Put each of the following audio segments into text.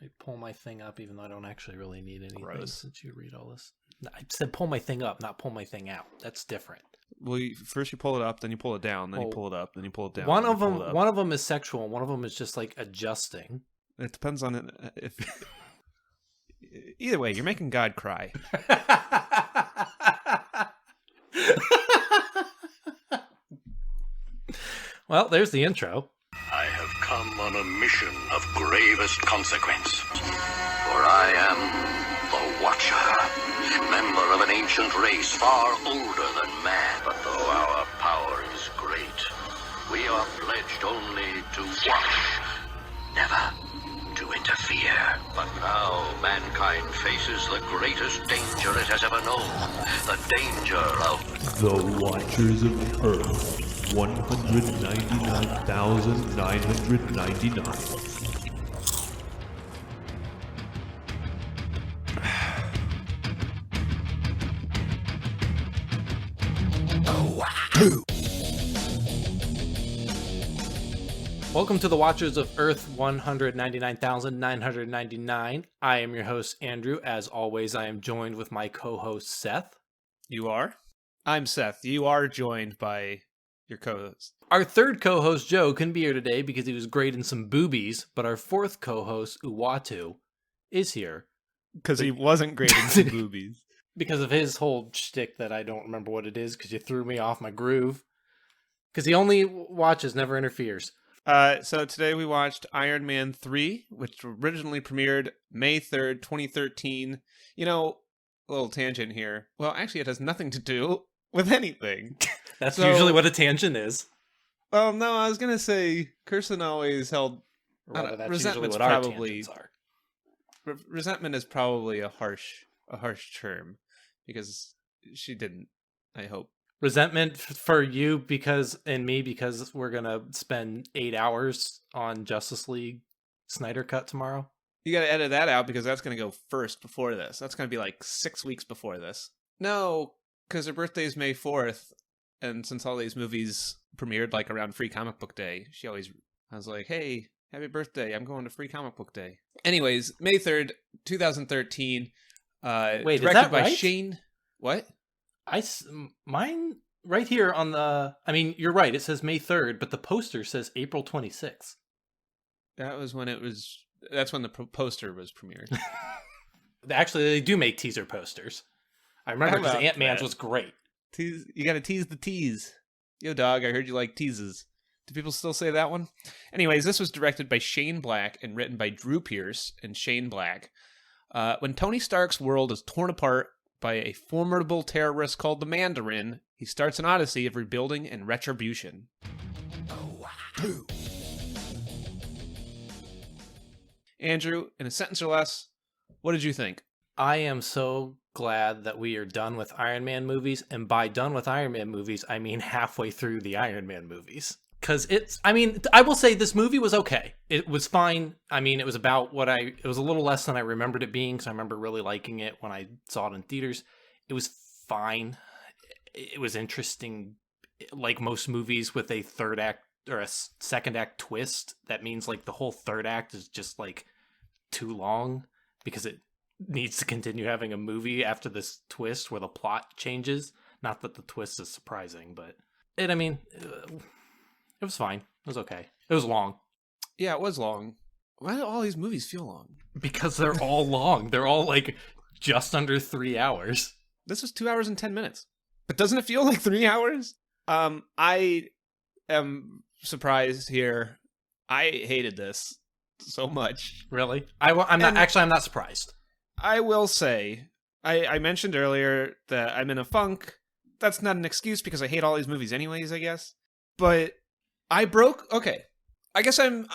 I pull my thing up, even though I don't actually really need anything. Gross. Since you read all this. I said pull my thing up, not pull my thing out. That's different. Well, first you pull it up, then you pull it down, then you pull it up, then you pull it down. One of them is sexual, and one of them is just like adjusting. It depends on it. If either way, you're making God cry. Well, there's the intro. I have come on a mission of gravest consequence. For I am the Watcher, member of an ancient race far older than man. But though our power is great, we are pledged only to watch, never to interfere. But now mankind faces the greatest danger it has ever known. The danger of the Watchers of Earth. 199,999. Welcome to the Watchers of Earth 199,999. I am your host, Andrew. As always, I am joined with my co-host, Seth. You are? I'm Seth. You are joined by your co-host. Our third co-host, Joe, couldn't be here today because he was grading some boobies, but our fourth co-host, Uwatu, is here. Because he wasn't grading some boobies. Because of his whole shtick that I don't remember what it is, because you threw me off my groove. Because he only watches, never interferes. So today we watched Iron Man 3, which originally premiered May 3rd, 2013. You know, a little tangent here. Well, actually, it has nothing to do with anything. That's usually what a tangent is. Well, no, I was going to say, Kirsten always held... That's resentment's usually what probably, our tangents are. Resentment is probably a harsh term, because she didn't, I hope. Resentment for you because we're going to spend 8 hours on Justice League Snyder Cut tomorrow. You got to edit that out because that's going to go first before this. That's going to be like 6 weeks before this. No, because her birthday's May 4th, and since all these movies premiered like around Free Comic Book Day, I was like, hey, happy birthday, I'm going to Free Comic Book Day. Anyways, May 3rd, 2013. Wait, directed is that by right? Shane. What? Mine right here on the... I mean, you're right, it says May 3rd, but the poster says April 26th. That was when that's when the poster was premiered. Actually, they do make teaser posters. I remember because Ant-Man's was great. You gotta tease the tease. Yo, dog, I heard you like teases. Do people still say that one? Anyways, this was directed by Shane Black and written by Drew Pearce and Shane Black. When Tony Stark's world is torn apart by a formidable terrorist called the Mandarin, he starts an odyssey of rebuilding and retribution. Andrew, in a sentence or less, what did you think? I am so glad that we are done with Iron Man movies, and by done with Iron Man movies, I mean halfway through the Iron Man movies. Because I will say this movie was okay. It was fine. I mean, it was about it was a little less than I remembered it being, because I remember really liking it when I saw it in theaters. It was fine. It was interesting, like most movies with a third act or a second act twist. That means like the whole third act is just like too long because it needs to continue having a movie after this twist where the plot changes. Not that the twist is surprising, but it was fine. It was okay. It was long. Yeah, it was long. Why do all these movies feel long? Because they're all long. They're all like just under 3 hours. This was 2 hours and 10 minutes. But doesn't it feel like 3 hours? I am surprised here. I hated this so much. Really? I'm not surprised. I will say, I mentioned earlier that I'm in a funk. That's not an excuse because I hate all these movies anyways, I guess. But okay. I guess I'm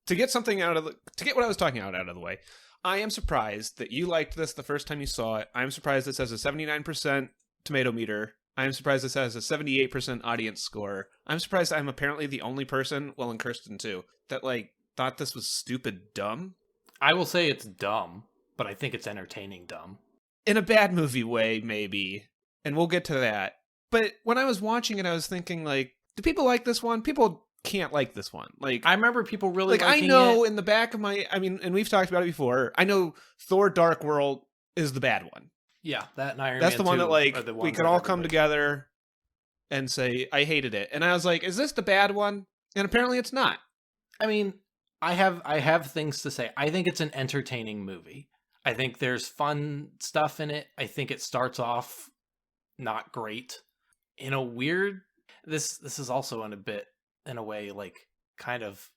to get what I was talking about out of the way. I am surprised that you liked this the first time you saw it. I'm surprised this has a 79% tomato meter. I'm surprised this has a 78% audience score. I'm surprised I'm apparently the only person, well, and Kirsten too, that thought this was stupid dumb. I will say it's dumb, but I think it's entertaining dumb. In a bad movie way, maybe. And we'll get to that. But when I was watching it, I was thinking, do people like this one? People can't like this one. Like I remember people really like I liking know it. in the back of my, I mean, and we've talked about it before. I know Thor: Dark World is the bad one. Yeah, that and Iron That's Man the one 2 that like are the we ones could that all come everybody- together and say I hated it, and I was like, is this the bad one? And apparently it's not. I mean, I have things to say. I think it's an entertaining movie. I think there's fun stuff in it. I think it starts off not great. In a weird this is also in a way like kind of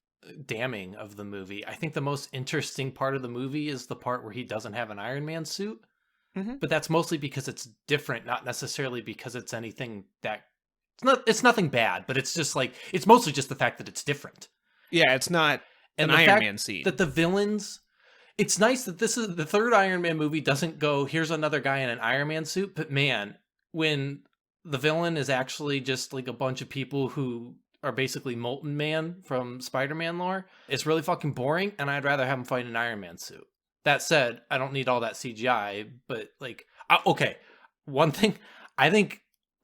damning of the movie. I think the most interesting part of the movie is the part where he doesn't have an Iron Man suit. Mhm. But that's mostly because it's different, not necessarily because it's anything that it's nothing bad, but it's just like it's mostly just the fact that it's different. Yeah, it's not And an the Iron fact Man scene. that the villains, it's nice that this is the third Iron Man movie doesn't go, here's another guy in an Iron Man suit, but man, when the villain is actually just like a bunch of people who are basically Molten Man from Spider-Man lore, it's really fucking boring, and I'd rather have him fight in an Iron Man suit. That said, I don't need all that CGI, but like, okay, one thing, I think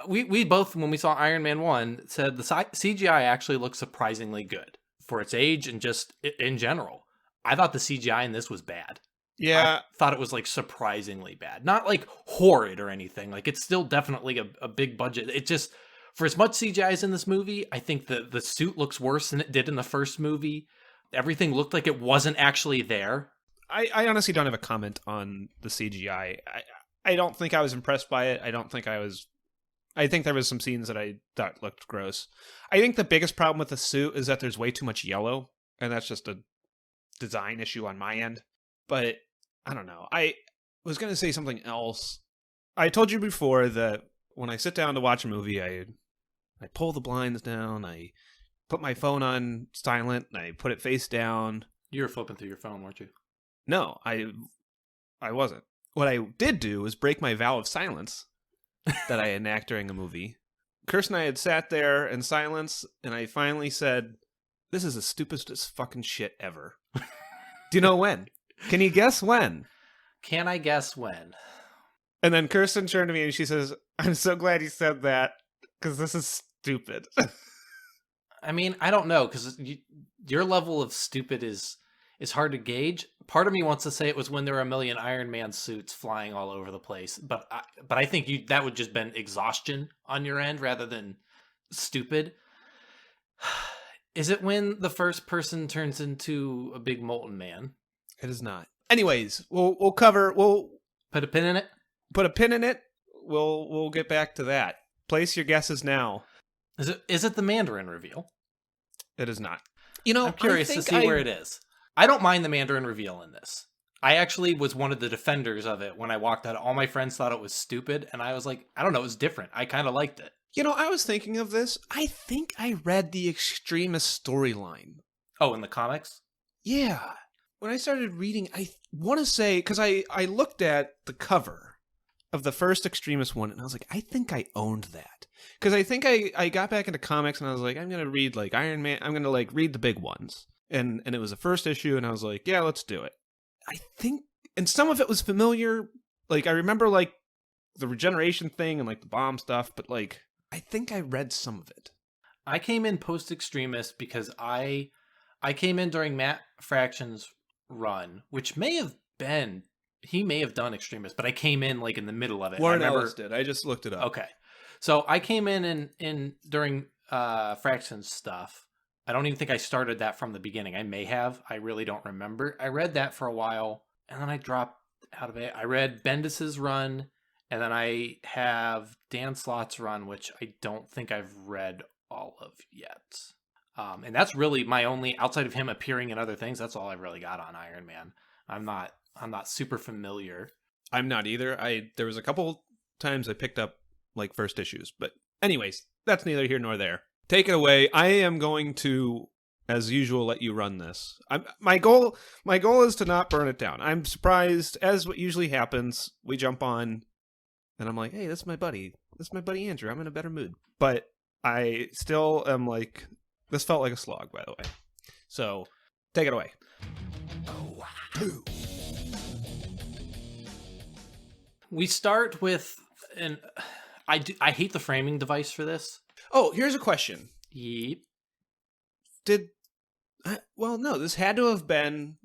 we both, when we saw Iron Man 1, said the CGI actually looks surprisingly good for its age and just in general. I thought the CGI in this was bad. Yeah, I thought it was like surprisingly bad. Not like horrid or anything. Like it's still definitely a big budget. It just, for as much CGI is in this movie, I think the suit looks worse than it did in the first movie. Everything looked like it wasn't actually there. I honestly don't have a comment on the CGI. I don't think I was impressed by it. I think there was some scenes that I thought looked gross. I think the biggest problem with the suit is that there's way too much yellow, and that's just a design issue on my end. But I don't know. I was going to say something else. I told you before that when I sit down to watch a movie, I pull the blinds down, I put my phone on silent, and I put it face down. You were flipping through your phone, weren't you? No, I wasn't. What I did do was break my vow of silence that I enact during a movie. Kirsten and I had sat there in silence, and I finally said, "This is the stupidest fucking shit ever." Do you know when? Can you guess when? Can I guess when? And then Kirsten turned to me and she says, "I'm so glad you said that, because this is stupid." I mean, I don't know, because your level of stupid is hard to gauge. Part of me wants to say it was when there were a million Iron Man suits flying all over the place, but I think that would just been exhaustion on your end rather than stupid. Is it when the first person turns into a big molten man? It is not. Anyways, we'll Put a pin in it. put a pin in it. We'll get back to that. Place your guesses now. Is it the Mandarin reveal? It is not. You know, I'm curious to see where it is. I don't mind the Mandarin reveal in this. I actually was one of the defenders of it when I walked out. All my friends thought it was stupid, and I was like, I don't know, it was different. I kind of liked it. You know, I was thinking of this. I think I read the Extremist storyline. Oh, in the comics? Yeah. When I started reading, I want to say, because I looked at the cover of the first Extremist one, and I was like, I think I owned that. Because I think I got back into comics, and I was like, I'm going to read, like, Iron Man. I'm going to, like, read the big ones. And it was the first issue, and I was like, yeah, let's do it. I think, and some of it was familiar. Like, I remember, like, the regeneration thing and, like, the bomb stuff, but, like, I think I read some of it. I came in post-Extremist because I came in during Matt Fraction's run, which may have been, he may have done Extremist, but I came in, like, in the middle of it. Warren Ellis did. I just looked it up. Okay. So I came in during Fraction's stuff. I don't even think I started that from the beginning. I may have. I really don't remember. I read that for a while, and then I dropped out of it. I read Bendis's run, and then I have Dan Slott's run, which I don't think I've read all of yet. And that's really my only, outside of him appearing in other things, that's all I've really got on Iron Man. I'm not super familiar. I'm not either. There was a couple times I picked up, like, first issues, but anyways, that's neither here nor there. Take it away. I am going to, as usual, let you run this. My goal is to not burn it down. I'm surprised, as what usually happens, we jump on, and I'm like, hey, this is my buddy. This is my buddy Andrew. I'm in a better mood. But I still am like, this felt like a slog, by the way. So, take it away. We start with, and I hate the framing device for this. Oh, here's a question. Yep. Well, no, this had to have been...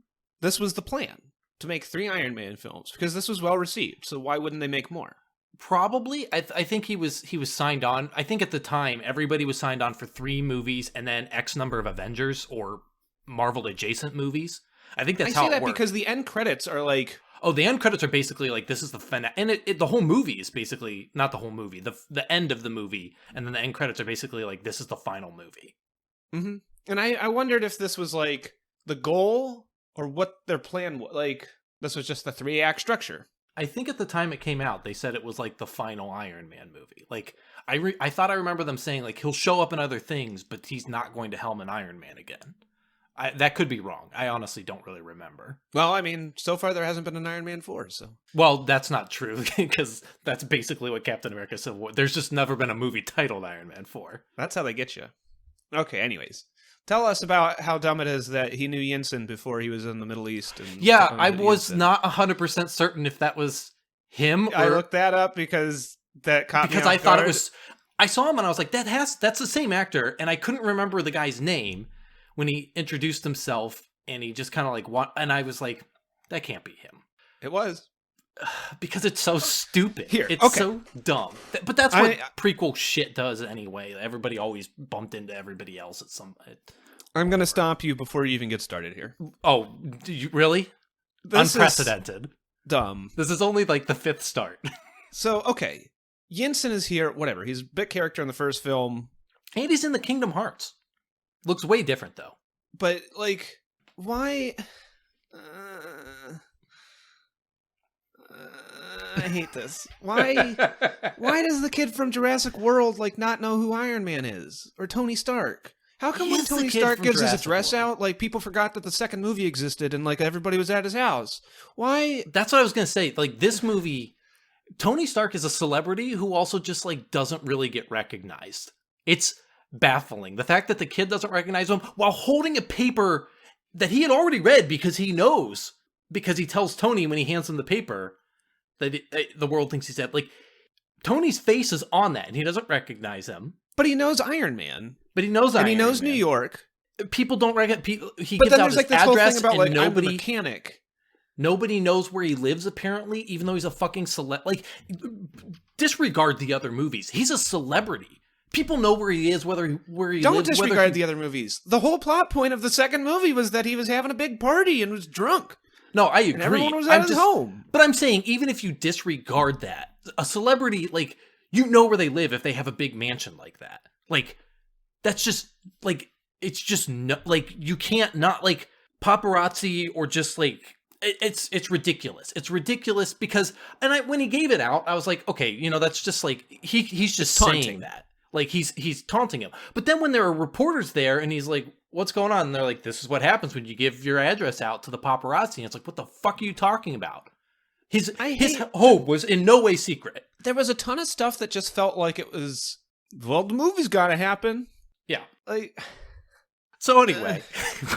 This was the plan, to make 3 Iron Man films, because this was well received, so why wouldn't they make more? Probably. I think he was signed on. I think at the time, everybody was signed on for 3 movies and then X number of Avengers or Marvel adjacent movies. I think that's how it worked. I say that because the end credits are like... Oh, the end credits are basically like, this is the finale. And the whole movie is basically, not the whole movie, the end of the movie. And then the end credits are basically like, this is the final movie. Mm-hmm. And I wondered if this was like the goal or what their plan was. Like, this was just the 3-act structure. I think at the time it came out, they said it was like the final Iron Man movie. Like, I thought I remember them saying like, he'll show up in other things, but he's not going to helm an Iron Man again. That could be wrong. I honestly don't really remember. Well, I mean, so far there hasn't been an Iron Man 4, so... Well, that's not true, because that's basically what Captain America Civil War... There's just never been a movie titled Iron Man 4. That's how they get you. Okay, anyways. Tell us about how dumb it is that he knew Yinsen before he was in the Middle East. And yeah, I was not 100% certain if that was him. I looked that up because that caught me off I guard. thought it was... I saw him and I was like, that's the same actor, and I couldn't remember the guy's name when he introduced himself, and he just kind of like, and I was like, that can't be him. It was. Because it's so stupid. It's so dumb. But that's what prequel shit does anyway. Everybody always bumped into everybody else at some point. I'm going to stop you before you even get started here. Oh, really? This Unprecedented. Is dumb. This is only like the 5th start. So, okay. Yinsen is here, whatever. He's a big character in the first film. And he's in the Kingdom Hearts. Looks way different, though. But, like, why... I hate this. Why does the kid from Jurassic World, like, not know who Iron Man is? Or Tony Stark? How come when Tony Stark gives his address out, like, people forgot that the second movie existed and, like, everybody was at his house? Why? That's what I was going to say. Like, this movie, Tony Stark is a celebrity who also just, like, doesn't really get recognized. It's baffling. The fact that the kid doesn't recognize him while holding a paper that he had already read because he knows, because he tells Tony when he hands him the paper that the world thinks he's dead. Like, Tony's face is on that and he doesn't recognize him. But he knows Iron Man. But he knows Iron Man. And he knows New York. People don't recognize people. He but gives then out there's his like this address whole thing about like, nobody, I'm the mechanic. Nobody knows where he lives, apparently, even though he's a fucking like, disregard the other movies. He's a celebrity. People know where he is, where he lives. Don't disregard the other movies. The whole plot point of the second movie was that he was having a big party and was drunk. No, I agree. And everyone was at his home. But I'm saying, even if you disregard that, a celebrity, like, you know where they live if they have a big mansion like that. Like, that's just, like, it's just, no, like, you can't not, like, paparazzi or just, like, it's ridiculous. It's ridiculous because, and when he gave it out, I was like, okay, you know, that's just, like, he's just saying that. Like, he's taunting him. But then when there are reporters there and he's like, what's going on? And they're like, this is what happens when you give your address out to the paparazzi. And it's like, what the fuck are you talking about? His home was in no way secret. There was a ton of stuff that just felt like it was, well, the movie's gotta happen. Yeah. Like, so anyway.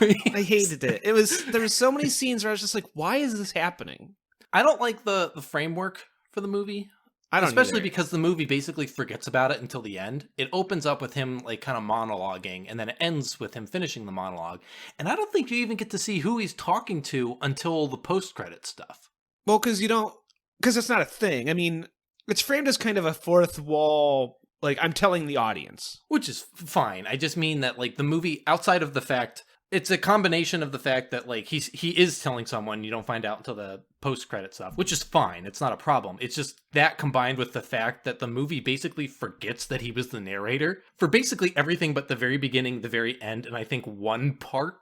I hated it. There was so many scenes where I was just like, why is this happening? I don't like the framework for the movie. I don't Especially either. because the movie basically forgets about it until the end. It opens up with him like kind of monologuing, and then it ends with him finishing the monologue. And I don't think you even get to see who he's talking to until the post-credit stuff. Well, because it's not a thing. I mean, it's framed as kind of a fourth wall, like, I'm telling the audience. Which is fine. I just mean that, like, the movie, outside of the fact, it's a combination of the fact that, like, he is telling someone, you don't find out until the post-credit stuff, which is fine. It's not a problem. It's just that combined with the fact that the movie basically forgets that he was the narrator for basically everything but the very beginning, the very end, and I think one part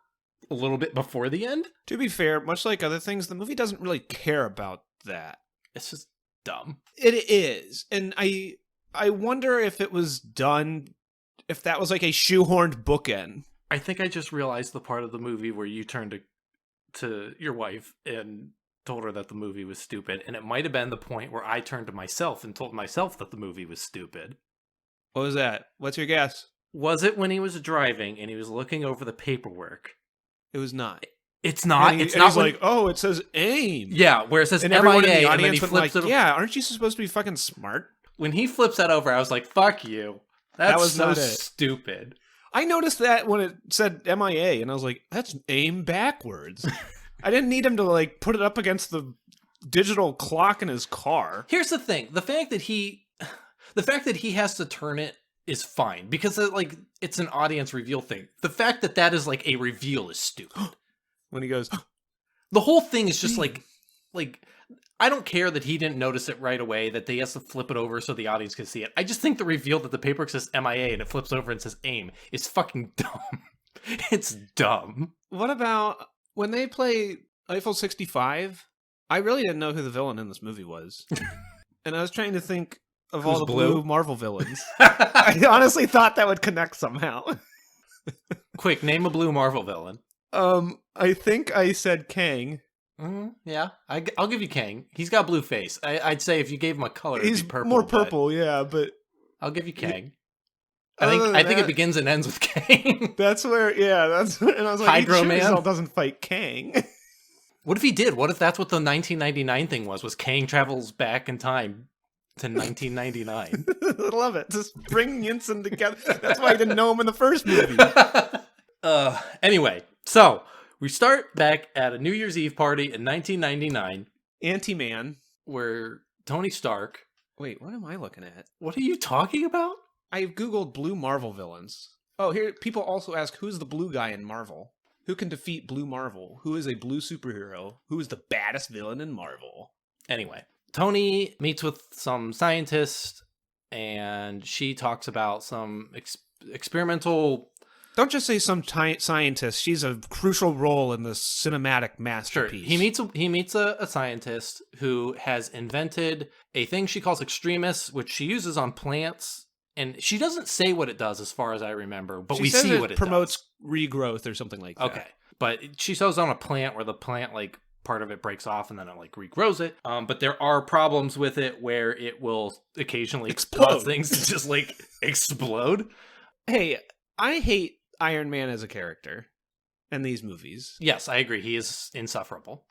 a little bit before the end. To be fair, much like other things, the movie doesn't really care about that. It's just dumb. It is. And I wonder if it was done, if that was like a shoehorned bookend. I think I just realized the part of the movie where you turned to your wife and told her that the movie was stupid, and it might have been the point where I turned to myself and told myself that the movie was stupid. What was that? What's your guess? Was it when he was driving and he was looking over the paperwork? It was not. It's not. And it's not he's like, oh, it says AIM. Yeah, where it says and MIA, everyone in the and then audience he went flips like, it. yeah, aren't you supposed to be fucking smart? When he flips that over, I was like, fuck you. That was so stupid. I noticed that when it said MIA, and I was like, that's aim backwards. I didn't need him to like put it up against the digital clock in his car. Here's the thing: the fact that he has to turn it is fine because it's an audience reveal thing. The fact that that is like a reveal is stupid. When he goes, the whole thing is just like I don't care that he didn't notice it right away, that he has to flip it over so the audience can see it. I just think the reveal that the paperwork says MIA and it flips over and says AIM is fucking dumb. It's dumb. what about when they play Eiffel 65? I really didn't know who the villain in this movie was. And I was trying to think of all Who's the blue? blue Marvel villains. I honestly thought that would connect somehow. Quick, name a blue Marvel villain. I think I said Kang. Yeah, I'll give you Kang. He's got blue face. I'd say if you gave him a color, it'd He's be purple. more but purple, yeah, but I'll give you Kang. Other than I think it that- begins and ends with Kang. that's where, and I was like, Hydro he Man? sure doesn't fight Kang. What if he did? What if that's what the 1999 thing was Kang travels back in time to 1999? I love it. Just bring Yinsen together. That's why I didn't know him in the first movie. Anyway, so we start back at a New Year's Eve party in 1999 Ant-Man. where Tony Stark... Wait, what am I looking at? What are you talking about? I've googled blue Marvel villains. Oh, here people also ask who's the blue guy in Marvel? Who can defeat Blue Marvel? Who is a blue superhero? Who is the baddest villain in Marvel? Anyway, Tony meets with some scientist and she talks about some experimental... Don't just say some scientist. She's a crucial role in this cinematic Sure, masterpiece. he meets a scientist who has invented a thing she calls extremis, which she uses on plants. And she doesn't say what it does as far as I remember, but we says see what it promotes does. regrowth or something like that. Okay. But she sews on a plant where the plant, like, part of it breaks off and then it, like, regrows it. But there are problems with it where it will occasionally Explode. cause things to just, like, explode. Hey, I hate Iron Man as a character in these movies. Yes, I agree. He is insufferable.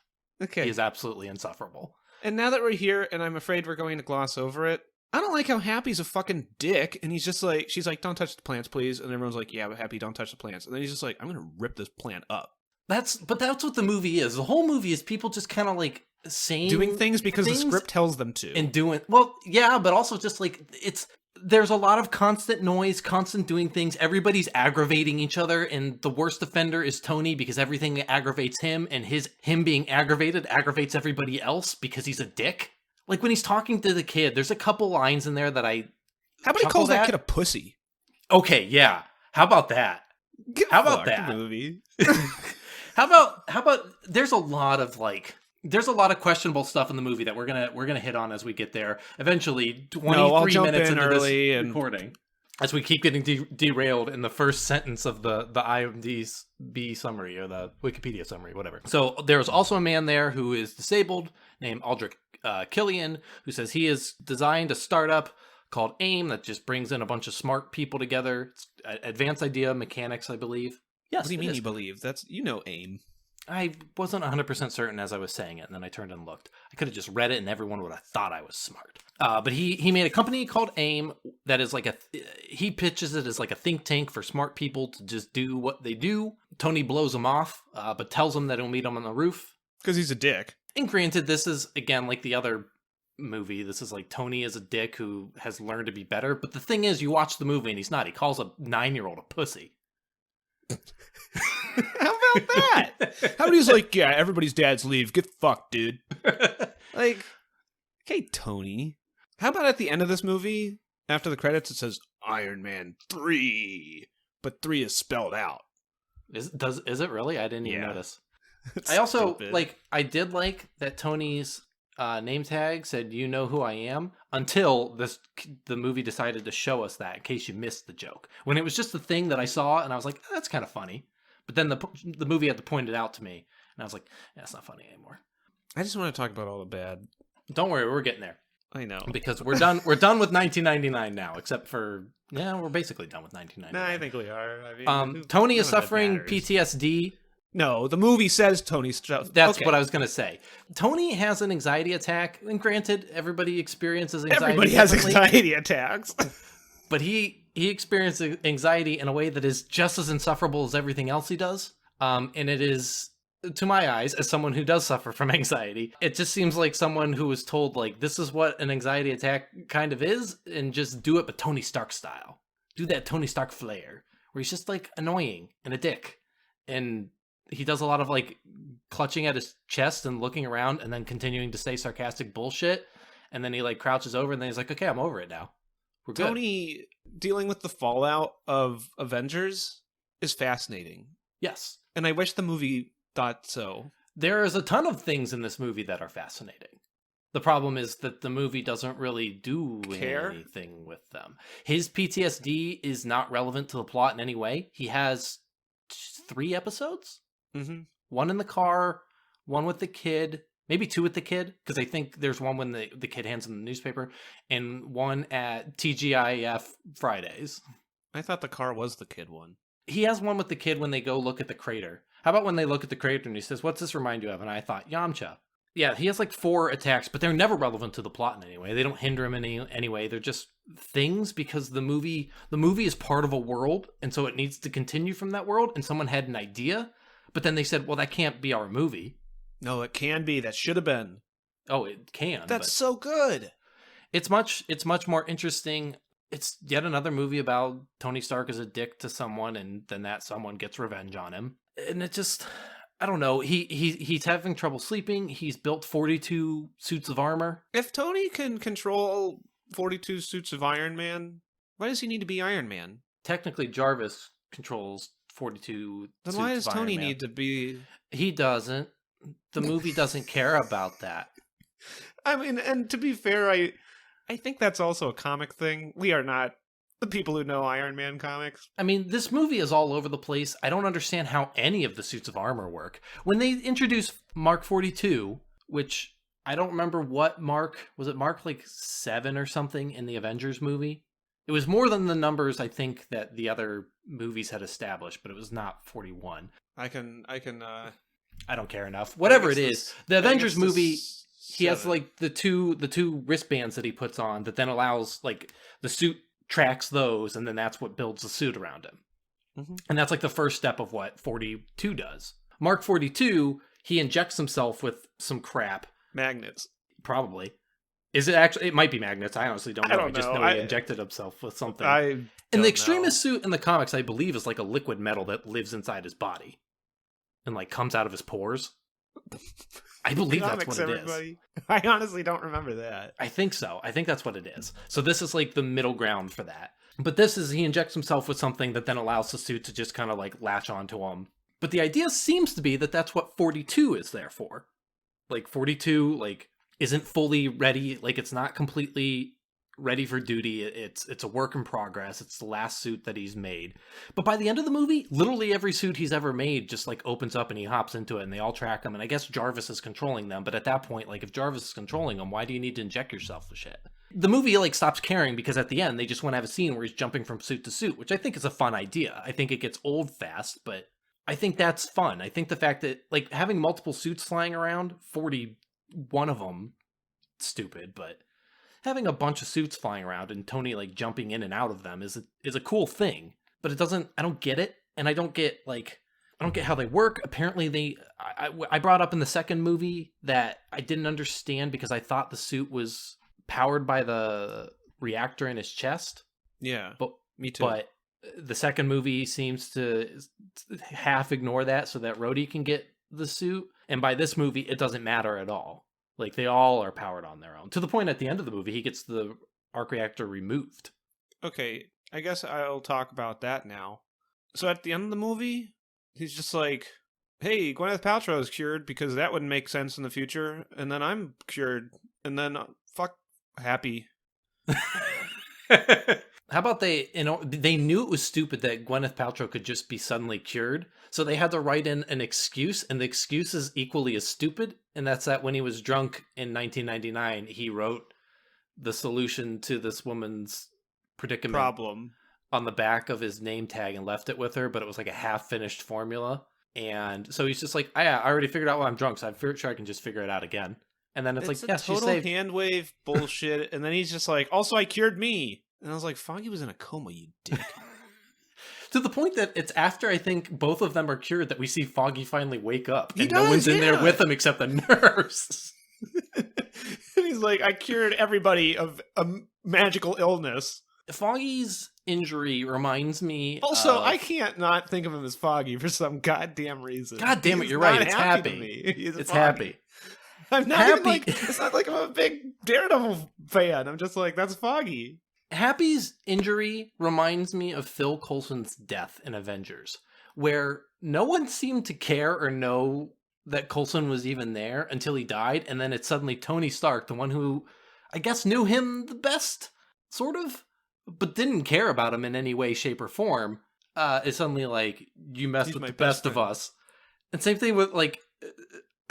Okay. He is absolutely insufferable. And now that we're here, and I'm afraid we're going to gloss over it, I don't like how Happy's a fucking dick, and he's just like, she's like, don't touch the plants, please. And everyone's like, yeah, but Happy, don't touch the plants. And then he's just like, I'm going to rip this plant up. But that's what the movie is. The whole movie is people just kind of, like, saying... Doing things because the script tells them to. And doing... Well, yeah, but also just, like, there's a lot of constant noise, constant doing things. Everybody's aggravating each other, and the worst offender is Tony because everything aggravates him, and him being aggravated aggravates everybody else because he's a dick. Like, when he's talking to the kid, there's a couple lines in there that I... How about he calls that kid a pussy? Okay, yeah. How about that? How about Fuck, that? movie. How about there's a lot of questionable stuff in the movie that we're gonna hit on as we get there. Eventually, 23 minutes into this recording, as we keep getting derailed in the first sentence of the IMDb summary or the Wikipedia summary, whatever. So there's also a man there who is disabled named Aldrich Killian, who says he has designed a startup called AIM that just brings in a bunch of smart people together. It's advanced idea mechanics, I believe. Yes. What do you mean you believe? That's, AIM. I wasn't 100% certain as I was saying it, and then I turned and looked. I could have just read it, and everyone would have thought I was smart. But he made a company called AIM that is like he pitches it as like a think tank for smart people to just do what they do. Tony blows him off, but tells him that he'll meet him on the roof. Because he's a dick. And granted, this is, again, like the other movie. This is like Tony is a dick who has learned to be better. But the thing is, you watch the movie, and he's not. He calls a 9-year-old a pussy. How about that? How about he's like, yeah, everybody's dads leave. Get fucked, dude. Like, okay, Tony. How about at the end of this movie, after the credits, it says Iron Man 3, but 3 is spelled out. Is it really? I didn't even Yeah. notice. It's I also stupid. I did like that Tony's name tag said "You know who I am" until the movie decided to show us that in case you missed the joke. When it was just a thing that I saw and I was like, oh, that's kind of funny, but then the movie had to point it out to me and I was like, that's not funny anymore. I just want to talk about all the bad. Don't worry, we're getting there I know. because we're done. We're done with 1999 now, except for we're basically done with 1999. Nah, I think we are. I mean, Tony is none of that suffering matters. PTSD. No, the movie says Tony's. That's what I was going to say. Tony has an anxiety attack, and granted, everybody experiences anxiety. Everybody has differently, anxiety attacks. but he he experiences anxiety in a way that is just as insufferable as everything else he does. And it is, to my eyes, as someone who does suffer from anxiety, it just seems like someone who was told, like, this is what an anxiety attack kind of is, and just do it, but Tony Stark style. Do that Tony Stark flair, where he's just, like, annoying and a dick. And he does a lot of, like, clutching at his chest and looking around and then continuing to say sarcastic bullshit. And then he, like, crouches over and then he's like, okay, I'm over it now. We're good. Tony dealing with the fallout of Avengers is fascinating. Yes. And I wish the movie thought so. There is a ton of things in this movie that are fascinating. The problem is that the movie doesn't really do anything with them. His PTSD is not relevant to the plot in any way. He has 3 episodes? Mm-hmm. 1 in the car, 1 with the kid, maybe 2 with the kid, because I think there's 1 when the kid hands him the newspaper, and 1 at TGIF Fridays. I thought the car was the kid one. He has 1 with the kid when they go look at the crater. How about when they look at the crater and he says, what's this remind you of? And I thought, Yamcha. Yeah, he has like 4 attacks, but they're never relevant to the plot in any way. They don't hinder him in any way. They're just things because the movie is part of a world, and so it needs to continue from that world, and someone had an idea, but then they said, well, that can't be our movie. No, it can be. That should have been. Oh, it can. That's so good. It's much more interesting. It's yet another movie about Tony Stark as a dick to someone, and then that someone gets revenge on him. And it just, I don't know. He's having trouble sleeping. He's built 42 suits of armor. If Tony can control 42 suits of Iron Man, why does he need to be Iron Man? Technically, Jarvis controls 42 then suits why does of Iron Tony Man. need to be... He doesn't. The movie doesn't care about that. I mean, and to be fair, I think that's also a comic thing. We are not the people who know Iron Man comics. I mean, this movie is all over the place. I don't understand how any of the suits of armor work. When they introduce Mark 42, which I don't remember what Mark, was it Mark like 7 or something in the Avengers movie? It was more than the numbers I think that the other movies had established, but it was not 41. I don't care enough. Whatever it is, the Avengers movie, he has like the two wristbands that he puts on that then allows, like, the suit tracks those, and then that's what builds the suit around him. Mm-hmm. And that's like the first step of what 42 does. Mark 42, he injects himself with some crap. Magnets. Probably. Is it actually? It might be magnets. I honestly don't know. I just know he injected himself with something. And the Extremis suit in the comics, I believe, is like a liquid metal that lives inside his body and like comes out of his pores. I believe that's what it is. I honestly don't remember that. I think so. I think that's what it is. So this is like the middle ground for that. But this is, he injects himself with something that then allows the suit to just kind of like latch onto him. But the idea seems to be that that's what 42 is there for. Like 42, like, isn't fully ready. Like, it's not completely ready for duty. It's a work in progress. It's the last suit that he's made. But by the end of the movie, literally every suit he's ever made just like opens up and he hops into it and they all track him. And I guess Jarvis is controlling them. But at that point, like, if Jarvis is controlling them, why do you need to inject yourself with shit? The movie like stops caring because at the end they just want to have a scene where he's jumping from suit to suit, which I think is a fun idea. I think it gets old fast, but I think that's fun. I think the fact that like having multiple suits flying around, 41 of them, stupid, but having a bunch of suits flying around and Tony like jumping in and out of them is a cool thing. But it doesn't, I don't get it, and I don't get how they work. Apparently I brought up in the second movie that I didn't understand because I thought the suit was powered by the reactor in his chest. Yeah, but me too. But the second movie seems to half ignore that so that Rhodey can get the suit. And by this movie, it doesn't matter at all. Like, they all are powered on their own. To the point at the end of the movie, he gets the arc reactor removed. Okay, I guess I'll talk about that now. So at the end of the movie, he's just like, hey, Gwyneth Paltrow is cured because that wouldn't make sense in the future. And then I'm cured. And then, fuck, happy. How about they knew it was stupid that Gwyneth Paltrow could just be suddenly cured, so they had to write in an excuse, and the excuse is equally as stupid, and that's that when he was drunk in 1999, he wrote the solution to this woman's problem on the back of his name tag and left it with her, but it was like a half-finished formula, and so he's just like, I already figured out why I'm drunk, so I'm sure I can just figure it out again. And then it's like, yes, total hand wave bullshit. And then he's just like, also, I cured me. And I was like, Foggy was in a coma, you dick. To the point that it's after I think both of them are cured that we see Foggy finally wake up. He And does, no one's in there yeah. with him except the nurse. He's like, I cured everybody of a magical illness. Foggy's injury reminds me Also, of... I can't not think of him as Foggy for some goddamn reason. God damn it, He's you're right. not It's happy to happy. me. He's It's Foggy. happy. I'm not Happy. even like, it's not like I'm a big Daredevil fan. I'm just like, that's Foggy. Happy's injury reminds me of Phil Coulson's death in Avengers, where no one seemed to care or know that Coulson was even there until he died, and then it's suddenly Tony Stark, the one who, I guess, knew him the best, sort of, but didn't care about him in any way, shape, or form, is suddenly like, you messed He's with my the best best of friend. us. And same thing with, like,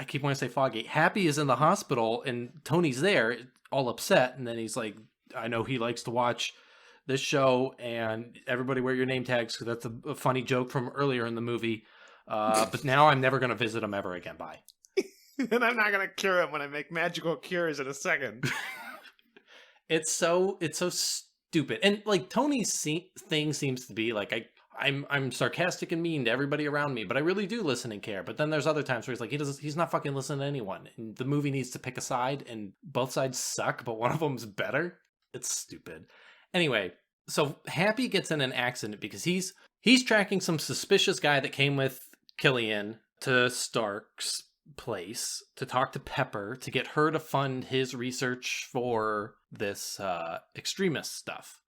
I keep wanting to say Foggy. Happy is in the hospital, and Tony's there, all upset, and then he's like, I know he likes to watch this show, and everybody wear your name tags, because that's a funny joke from earlier in the movie. But now I'm never going to visit him ever again. Bye. And I'm not going to cure him when I make magical cures in a second. It's so stupid. And like Tony's thing seems to be like, I'm sarcastic and mean to everybody around me, but I really do listen and care. But then there's other times where he's like, he's not fucking listening to anyone. And the movie needs to pick a side, and both sides suck, but one of them's better. It's stupid. Anyway, so Happy gets in an accident because he's tracking some suspicious guy that came with Killian to Stark's place to talk to Pepper to get her to fund his research for this extremist stuff.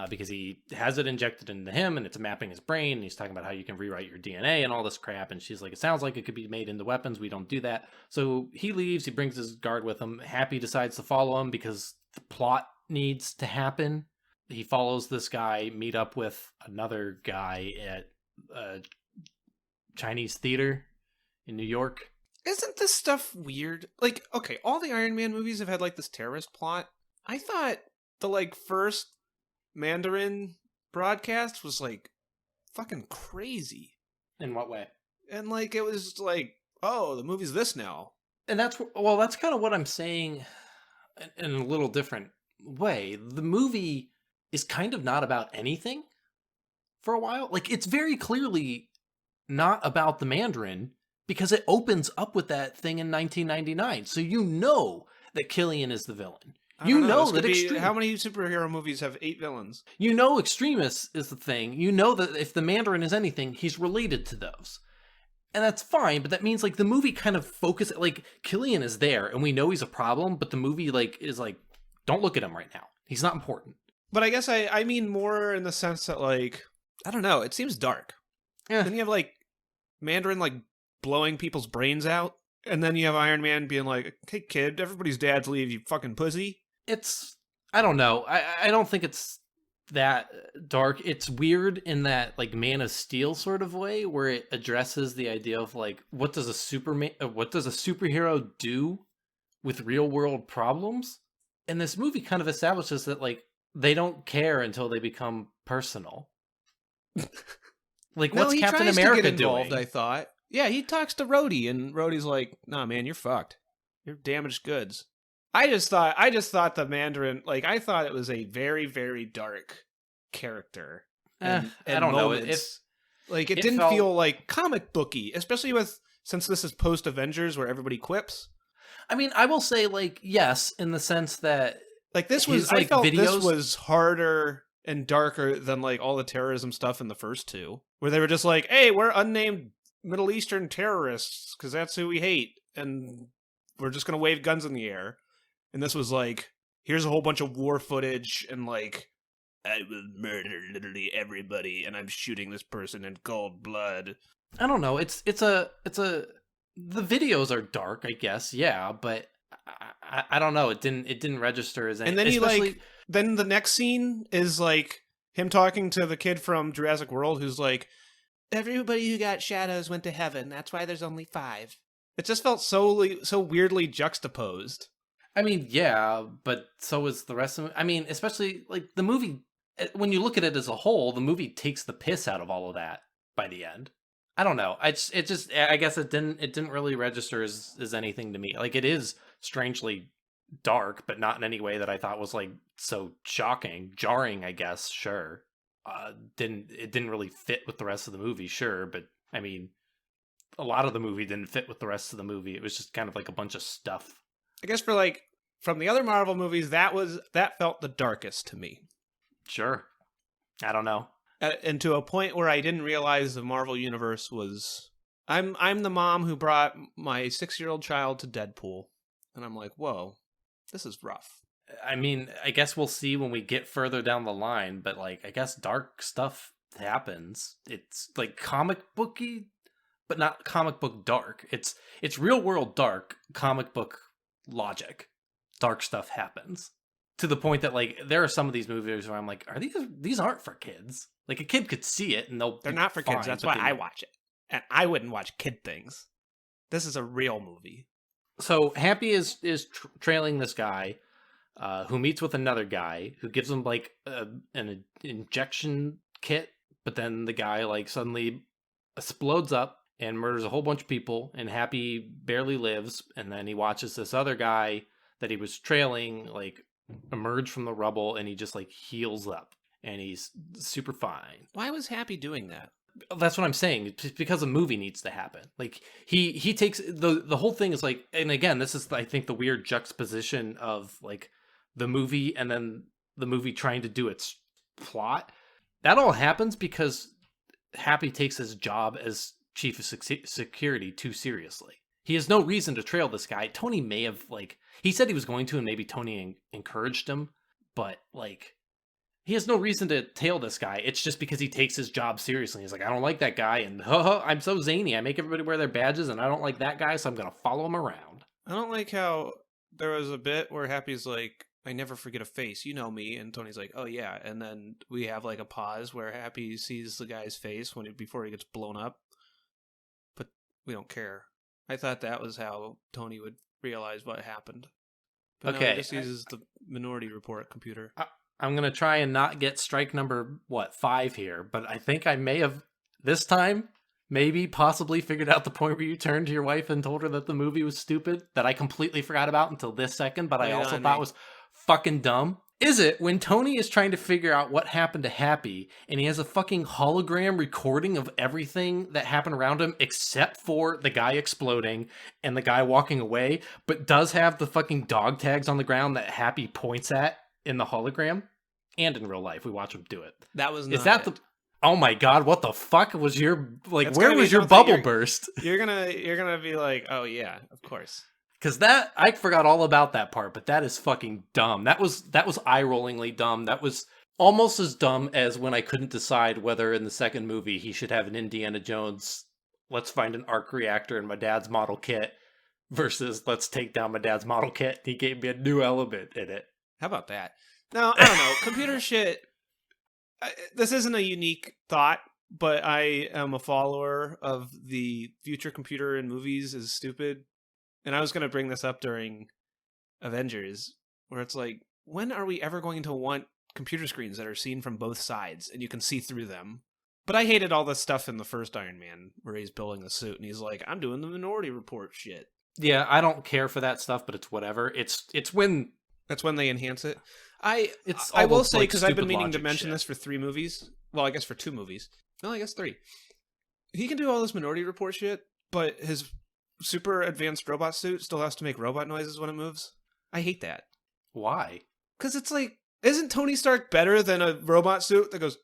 Because he has it injected into him and it's mapping his brain. And he's talking about how you can rewrite your DNA and all this crap. And she's like, it sounds like it could be made into weapons. We don't do that. So he leaves. He brings his guard with him. Happy decides to follow him because the plot needs to happen. He follows this guy, meet up with another guy at a Chinese theater in New York. Isn't this stuff weird? Like, okay, all the Iron Man movies have had like this terrorist plot. I thought the like first Mandarin broadcast was like fucking crazy. In what way? And like it was like, oh, the movie's this now. And that's kind of what I'm saying in a little different way. The movie is kind of not about anything for a while. Like, it's very clearly not about the Mandarin because it opens up with that thing in 1999. So you know that Killian is the villain. You know that how many superhero movies have 8 villains? You know Extremis is the thing. You know that if the Mandarin is anything, he's related to those. And that's fine, but that means like the movie kind of focuses, like Killian is there and we know he's a problem, but the movie like is like, don't look at him right now. He's not important. But I guess I mean more in the sense that like, I don't know, it seems dark. Yeah. Then you have like Mandarin like blowing people's brains out. And then you have Iron Man being like, hey kid, everybody's dads leave, you fucking pussy. It's, I don't know. I don't think it's that dark. It's weird in that like Man of Steel sort of way where it addresses the idea of like, what does a superhero do with real world problems? And this movie kind of establishes that like they don't care until they become personal. Like, what's Captain America involved, doing? I thought. Yeah, he talks to Rhodey, and Rhodey's like, "Nah, man, you're fucked. You're damaged goods." I just thought the Mandarin, like, I thought it was a very, very dark character. I don't know. It didn't feel like comic booky, especially since this is post Avengers where everybody quips. I mean, I will say, like, yes, in the sense that like this was, I felt this was harder and darker than like all the terrorism stuff in the first two, where they were just like, "Hey, we're unnamed Middle Eastern terrorists because that's who we hate, and we're just gonna wave guns in the air." And this was like, here's a whole bunch of war footage and like, I will murder literally everybody, and I'm shooting this person in cold blood. I don't know. It's a. The videos are dark, I guess. Yeah, but I don't know. It didn't register as anything. And then then the next scene is like him talking to the kid from Jurassic World, who's like, everybody who got shadows went to heaven. That's why there's only 5. It just felt so weirdly juxtaposed. I mean, yeah, but so is the rest of it. I mean, especially like the movie, when you look at it as a whole, the movie takes the piss out of all of that by the end. I don't know. I guess it didn't really register as anything to me. Like, it is strangely dark, but not in any way that I thought was like so shocking, jarring, I guess. Sure. It didn't really fit with the rest of the movie, sure, but I mean, a lot of the movie didn't fit with the rest of the movie. It was just kind of like a bunch of stuff. I guess for like from the other Marvel movies, that felt the darkest to me. Sure. I don't know. And to a point where I didn't realize the Marvel universe was. I'm the mom who brought my 6-year-old child to Deadpool, and I'm like, whoa, this is rough. I mean, I guess we'll see when we get further down the line, but like, I guess dark stuff happens. It's like comic booky, but not comic book dark. It's real world dark, comic book logic. Dark stuff happens to the point that like there are some of these movies where I'm like, are these aren't for kids? Like a kid could see it and they're not for kids. fine, That's why I watch it, and I wouldn't watch kid things. This is a real movie. So Happy is trailing this guy. Who meets with another guy who gives him like an injection kit, but then the guy like suddenly explodes up and murders a whole bunch of people, and Happy barely lives, and then he watches this other guy that he was trailing like emerge from the rubble, and he just like heals up and he's super fine. Why was Happy doing that? That's what I'm saying. It's because a movie needs to happen. Like he takes the whole thing is like, and again, this is I think the weird juxtaposition of like the movie and then the movie trying to do its plot. That all happens because Happy takes his job as chief of security too seriously. He has no reason to trail this guy. Tony may have like, he said he was going to, and maybe Tony encouraged him, but like, he has no reason to tail this guy. It's just because he takes his job seriously. He's like, I don't like that guy, and I'm so zany. I make everybody wear their badges, and I don't like that guy, so I'm going to follow him around. I don't like how there was a bit where Happy's like, I never forget a face, you know me, and Tony's like, oh yeah, and then we have like a pause where Happy sees the guy's face before he gets blown up, but we don't care. I thought that was how Tony would realize what happened. But okay, no, he just uses the Minority Report computer. I'm going to try and not get strike number, 5 here, but I think I may have, this time, maybe possibly figured out the point where you turned to your wife and told her that the movie was stupid, that I completely forgot about until this second, but I also thought was fucking dumb. Is it when Tony is trying to figure out what happened to Happy, and he has a fucking hologram recording of everything that happened around him except for the guy exploding and the guy walking away, but does have the fucking dog tags on the ground that Happy points at in the hologram? And in real life, we watch him do it. That was not Is that it. Oh my god, what the fuck was your like? Where was your bubble burst? You're gonna be like, oh yeah, of course. Because that I forgot all about that part, but that is fucking dumb. That was eye-rollingly dumb. That was almost as dumb as when I couldn't decide whether in the second movie he should have an Indiana Jones, let's find an arc reactor in my dad's model kit, versus let's take down my dad's model kit. He gave me a new element in it. How about that? No, I don't know. Computer shit. This isn't a unique thought, but I am a follower of the future computer in movies is stupid. And I was going to bring this up during Avengers, where it's like, when are we ever going to want computer screens that are seen from both sides and you can see through them? But I hated all this stuff in the first Iron Man, where he's building a suit and he's like, I'm doing the Minority Report shit. Yeah, I don't care for that stuff, but it's whatever. It's when... That's when they enhance it. I will say, because I've been meaning to mention this for 3 movies. Well, I guess for 2 movies. No, I guess 3. He can do all this Minority Report shit, but his super advanced robot suit still has to make robot noises when it moves. I hate that. Why? Because it's like, isn't Tony Stark better than a robot suit that goes...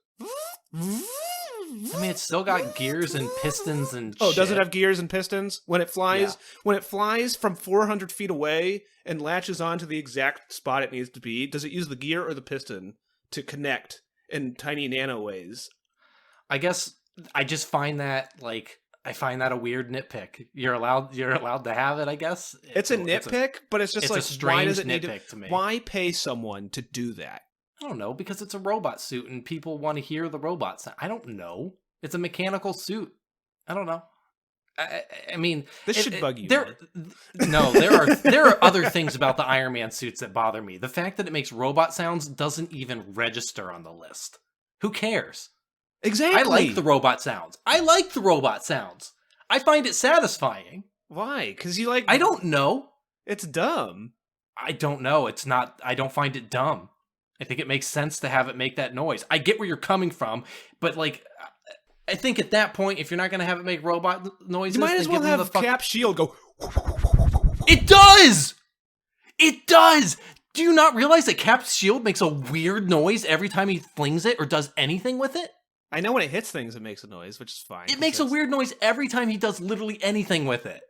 I mean, it's still got gears and pistons and Oh, shit. does it have gears and pistons? When it flies, when it flies from 400 feet away and latches onto the exact spot it needs to be, does it use the gear or the piston to connect in tiny nano ways? I guess I just find that I find that a weird nitpick. You're allowed to have it, I guess. It's a nitpick, but it's just it's like, a strange why does it need nitpick to me. Why pay someone to do that? I don't know, because it's a robot suit and people want to hear the robot sound. I don't know. It's a mechanical suit. I don't know. I mean, this should bug you. No, there are other things about the Iron Man suits that bother me. The fact that it makes robot sounds doesn't even register on the list. Who cares? Exactly. I like the robot sounds. I find it satisfying. Why? Because you like... I don't know. It's dumb. I don't know. It's not, I don't find it dumb. I think it makes sense to have it make that noise. I get where you're coming from, but like, I think at that point, if you're not going to have it make robot noises, You might as well have the Cap's shield go. It does! It does! Do you not realize that Cap's shield makes a weird noise every time he flings it or does anything with it? I know when it hits things, it makes a noise, which is fine. It makes a weird noise every time he does literally anything with it.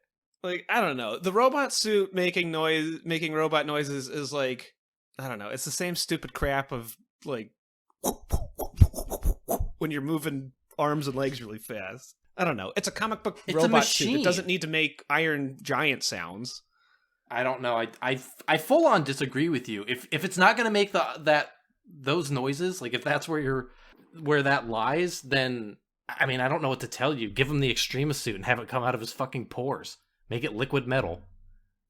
Like, I don't know. The robot suit making robot noises is like, I don't know. It's the same stupid crap of like when you're moving arms and legs really fast. I don't know. It's a comic book robot suit. It doesn't need to make Iron Giant sounds. I don't know. I full on disagree with you. If it's not going to make those noises, like if that's where that lies, then I mean, I don't know what to tell you. Give him the Extrema suit and have it come out of his fucking pores. Make it liquid metal.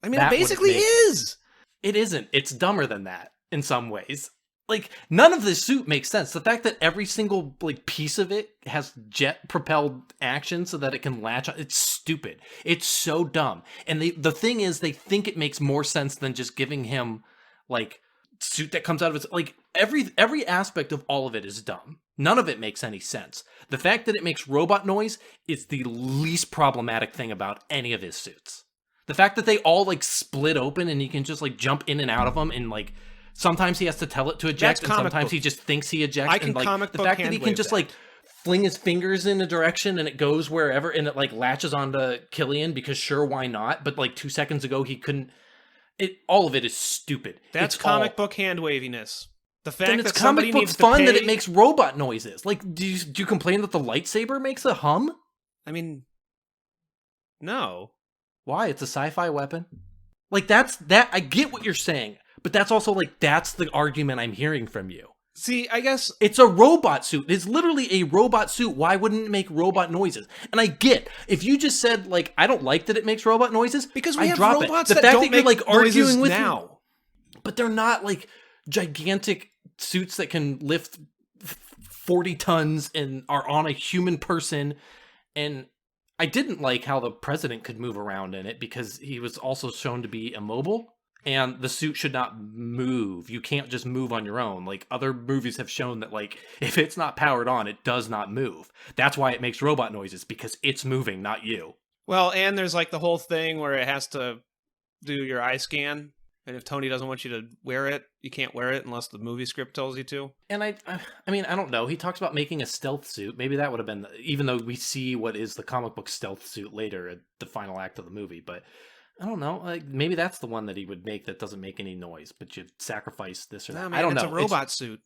I mean, it basically is. It isn't. It's dumber than that in some ways. Like, none of this suit makes sense. The fact that every single like piece of it has jet-propelled action so that it can latch on, it's stupid. It's so dumb. And the thing is, they think it makes more sense than just giving him, like, suit that comes out of his... Like, every aspect of all of it is dumb. None of it makes any sense. The fact that it makes robot noise is the least problematic thing about any of his suits. The fact that they all, like, split open and you can just, like, jump in and out of them and, like... Sometimes he has to tell it to eject, and sometimes he just thinks he ejects. I can comic book the fact that he can just like fling his fingers in a direction and it goes wherever, and it like latches onto Killian because sure, why not? But like 2 seconds ago he couldn't. All of it is stupid. That's comic book hand waviness. The fact then it's that somebody comic book needs to fun pay... that it makes robot noises. Like, do you complain that the lightsaber makes a hum? I mean, no. Why? It's a sci-fi weapon. Like that. I get what you're saying. But that's also, like, that's the argument I'm hearing from you. See, I guess... It's a robot suit. It's literally a robot suit. Why wouldn't it make robot noises? And I get, if you just said, like, I don't like that it makes robot noises, because we have drop robots it. The that fact don't that you're, make like, arguing noises with now. Me, but they're not, like, gigantic suits that can lift 40 tons and are on a human person. And I didn't like how the president could move around in it because he was also shown to be immobile. And the suit should not move. You can't just move on your own. Like, other movies have shown that, like, if it's not powered on, it does not move. That's why it makes robot noises, because it's moving, not you. Well, and there's, like, the whole thing where it has to do your eye scan. And if Tony doesn't want you to wear it, you can't wear it unless the movie script tells you to. And I mean, I don't know. He talks about making a stealth suit. Maybe that would have been, even though we see what is the comic book stealth suit later at the final act of the movie, but... I don't know. Like, maybe that's the one that he would make that doesn't make any noise, but you sacrifice this or that. No, man, I don't know. It's a robot suit.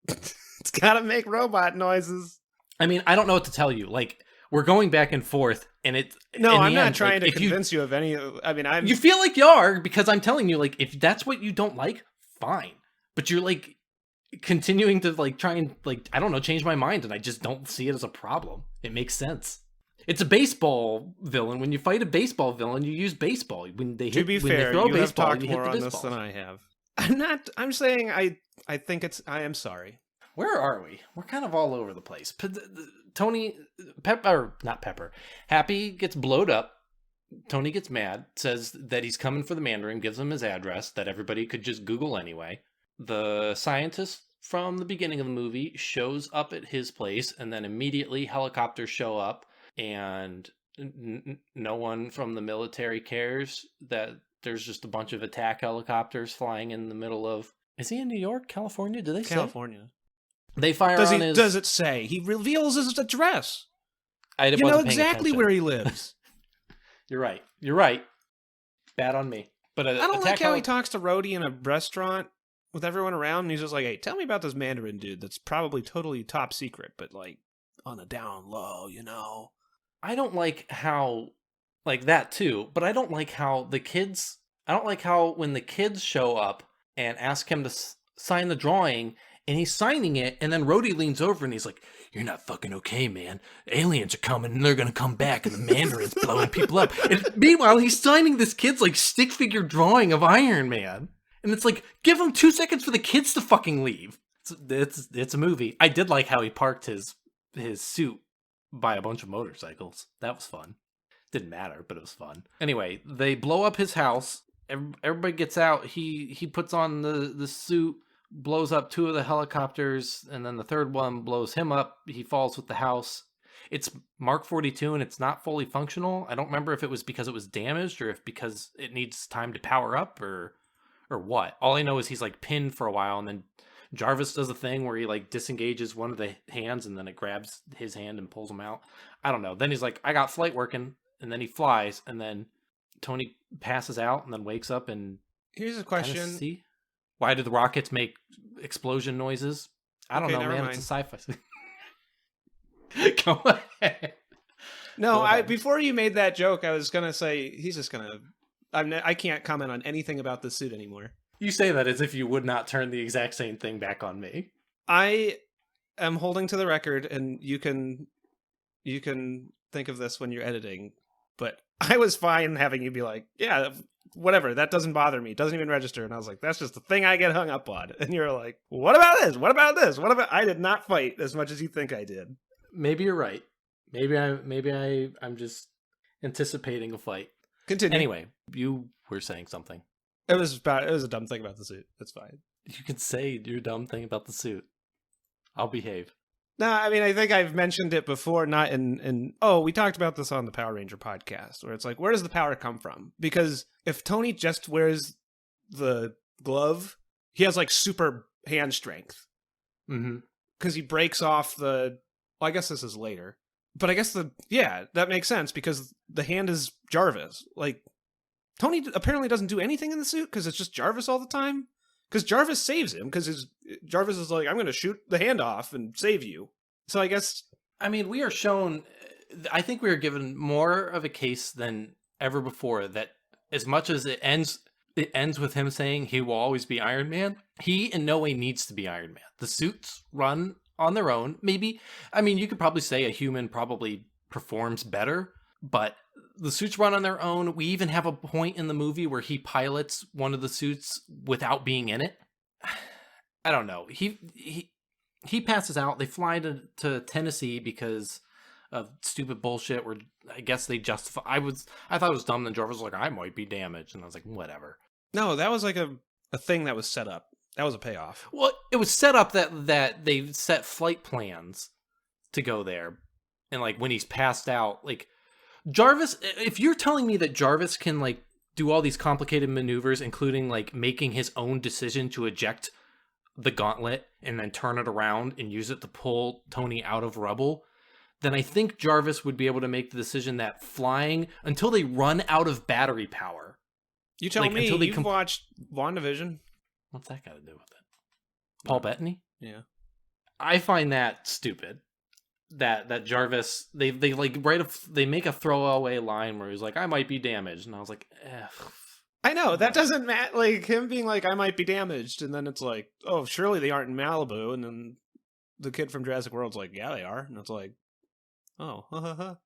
It's got to make robot noises. I mean, I don't know what to tell you. Like, we're going back and forth, and it. No, I'm not trying to convince you of any. I mean, You feel like you are because I'm telling you, like, if that's what you don't like, fine. But you're like continuing to like try and like I don't know, change my mind, and I just don't see it as a problem. It makes sense. It's a baseball villain. When you fight a baseball villain, you use baseball. When they to be when fair, they throw you a have baseball, talked you hit more the on baseball. this than I have. I'm not. I'm saying I think it's. I am sorry. Where are we? We're kind of all over the place. Tony, not Pepper. Happy gets blowed up. Tony gets mad, says that he's coming for the Mandarin, gives him his address that everybody could just Google anyway. The scientist from the beginning of the movie shows up at his place, and then immediately helicopters show up, and no one from the military cares that there's just a bunch of attack helicopters flying in the middle of... Is he in New York? California? Do they say? California. They fire on his... Does it say? He reveals his address. You know exactly where he lives. You're right. You're right. Bad on me. But I don't like how he talks to Rhodey in a restaurant with everyone around, and he's just like, hey, tell me about this Mandarin dude that's probably totally top secret, but like on the down low, you know? I don't like how... Like that too, but I don't like how the kids... I don't like how when the kids show up and ask him to sign the drawing, and he's signing it, and then Rhodey leans over and he's like, you're not fucking okay, man. Aliens are coming, and they're gonna come back, and the Mandarin's blowing people up. And meanwhile, he's signing this kid's, like, stick figure drawing of Iron Man. And it's like, give him 2 seconds for the kids to fucking leave. It's a movie. I did like how he parked his suit by a bunch of motorcycles. That was fun. Didn't matter, but it was fun. Anyway, they blow up his house, everybody gets out. He puts on the suit, blows up 2 of the helicopters, and then the third one blows him up. He falls with the house. It's Mark 42 and it's not fully functional. I don't remember if it was because it was damaged or if because it needs time to power up or what. All I know is he's like pinned for a while, and then Jarvis does a thing where he like disengages one of the hands and then it grabs his hand and pulls him out. I don't know. Then he's like, I got flight working, and then he flies, and then Tony passes out and then wakes up and Here's a question. Tennessee? Why do the rockets make explosion noises? I don't know, never man. mind. It's a sci-fi. Go ahead. No, Go ahead. before you made that joke, I was gonna say he's just gonna. I can't comment on anything about the suit anymore. You say that as if you would not turn the exact same thing back on me. I am holding to the record, and you can think of this when you're editing. But I was fine having you be like, yeah, whatever, that doesn't bother me, it doesn't even register. And I was like, that's just the thing I get hung up on. And you're like, what about this? What about this? What about? I did not fight as much as you think I did. Maybe you're right. Maybe I'm just anticipating a fight. Continue. Anyway, you were saying something. It was a dumb thing about the suit. It's fine. You can say your dumb thing about the suit. I'll behave. No, I mean, I think I've mentioned it before, not in oh, we talked about this on the Power Ranger podcast, where it's like, where does the power come from? Because if Tony just wears the glove, he has like super hand strength. Mm-hmm. Because he breaks off well, I guess this is later. But I guess that makes sense because the hand is Jarvis. Like, Tony apparently doesn't do anything in the suit because it's just Jarvis all the time. Because Jarvis saves him, because Jarvis is like, I'm going to shoot the hand off and save you. So I guess... I mean, we are shown... I think we are given more of a case than ever before that as much as it ends with him saying he will always be Iron Man, he in no way needs to be Iron Man. The suits run on their own. Maybe... I mean, you could probably say a human probably performs better, but... The suits run on their own. We even have a point in the movie where he pilots one of the suits without being in it. I don't know. He passes out. They fly to Tennessee because of stupid bullshit where I guess they justify. I thought it was dumb. Then Jarvis was like, I might be damaged. And I was like, whatever. No, that was like a thing that was set up. That was a payoff. Well, it was set up that they set flight plans to go there. And like when he's passed out, like... Jarvis, if you're telling me that Jarvis can like do all these complicated maneuvers, including like making his own decision to eject the gauntlet and then turn it around and use it to pull Tony out of rubble, then I think Jarvis would be able to make the decision that flying until they run out of battery power. You tell like, me, until they you've watched WandaVision. What's that got to do with it? Paul Bettany? Yeah. I find that stupid. That Jarvis they like they make a throwaway line where he's like, I might be damaged, and I was like, I know that doesn't matter. Like him being like, I might be damaged, and then it's like, oh, surely they aren't in Malibu, and then the kid from Jurassic World's like, yeah, they are, and it's like, oh,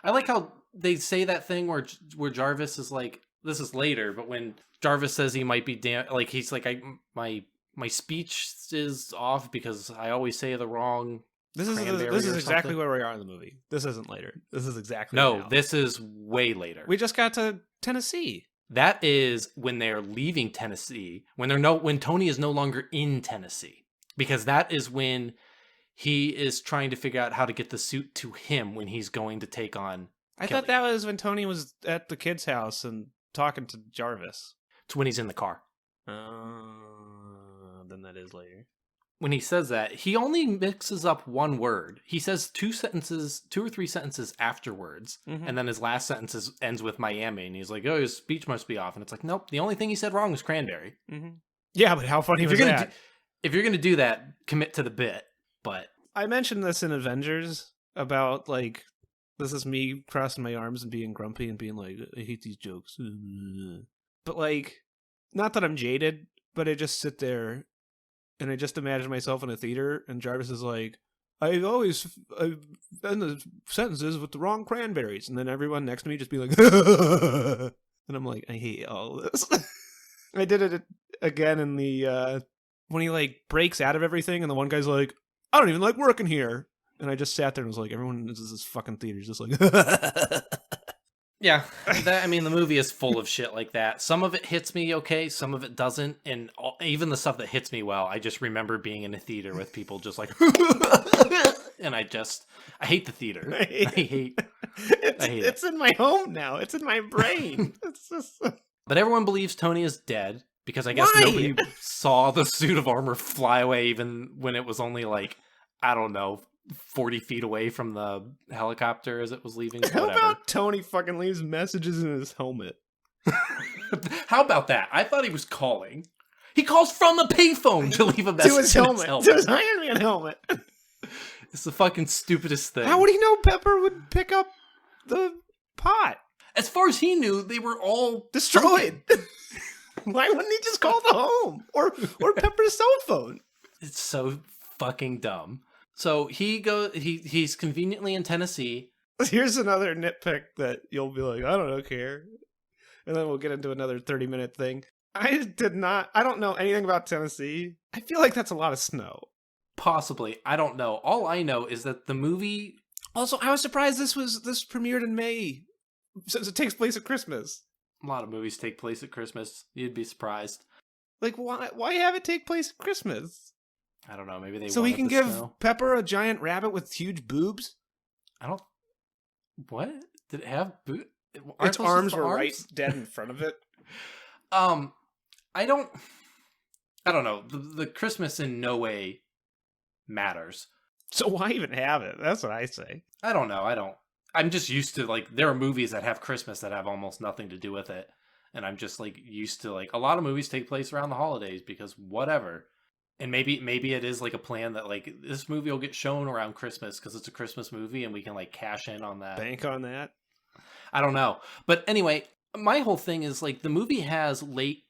I like how they say that thing where Jarvis is like, this is later, but when Jarvis says he might be like he's like, my speech is off because I always say the wrong. This is exactly where we are in the movie. This isn't later. This is exactly now. This is way later. We just got to Tennessee. That is when they're leaving Tennessee, when Tony is no longer in Tennessee, because that is when he is trying to figure out how to get the suit to him when he's going to take on I Kelly. thought that was when Tony was at the kid's house and talking to Jarvis. It's when he's in the car. Then that is later. When he says that, he only mixes up one word. He says 2 or 3 sentences afterwards, and then his last sentence ends with Miami, and he's like, oh, his speech must be off. And it's like, nope, the only thing he said wrong was cranberry. Mm-hmm. Yeah, but how funny was that? If you're going to do that, commit to the bit. But I mentioned this in Avengers about, like, this is me crossing my arms and being grumpy and being like, I hate these jokes. But, like, not that I'm jaded, but I just sit there and I just imagine myself in a theater, and Jarvis is like, I've done the sentences with the wrong cranberries. And then everyone next to me just be like, and I'm like, I hate all this. I did it again in the, when he, like, breaks out of everything, and the one guy's like, I don't even like working here. And I just sat there and was like, everyone in this fucking theater is just like, Yeah, I mean, the movie is full of shit like that. Some of it hits me okay, some of it doesn't, and even the stuff that hits me well, I just remember being in a theater with people just like, and I hate the theater. I hate It's in my home now. It's in my brain. It's just. But everyone believes Tony is dead because I guess nobody saw the suit of armor fly away, even when it was only like, I don't know, 40 feet away from the helicopter as it was leaving. How Whatever. about Tony fucking leaves messages in his helmet? How about that? I thought he was calling. He calls from the payphone to leave a message To his helmet. To his Iron Man helmet. It's the fucking stupidest thing. How would he know Pepper would pick up the pot? As far as he knew, they were all Destroyed. Why wouldn't he just call the home? Or Pepper's cell phone? It's so fucking dumb. So he's conveniently in Tennessee. Here's another nitpick that you'll be like, I don't care. And then we'll get into another 30-minute thing. I don't know anything about Tennessee. I feel like that's a lot of snow. Possibly. I don't know. All I know is that the movie... Also, I was surprised this premiered in May, since it takes place at Christmas. A lot of movies take place at Christmas. You'd be surprised. Like, why have it take place at Christmas? I don't know. Maybe they So he can give Pepper a giant rabbit with huge boobs? I don't... What? Did it have boobs? Its arms were right dead in front of it. I don't know. The Christmas in no way matters. So why even have it? That's what I say. I don't know. I'm just used to, like, there are movies that have Christmas that have almost nothing to do with it. And I'm just, like, used to, like, a lot of movies take place around the holidays because whatever. And maybe it is, like, a plan that, like, this movie will get shown around Christmas because it's a Christmas movie and we can, like, cash in on that. Bank on that? I don't know. But anyway, my whole thing is, like, the movie has late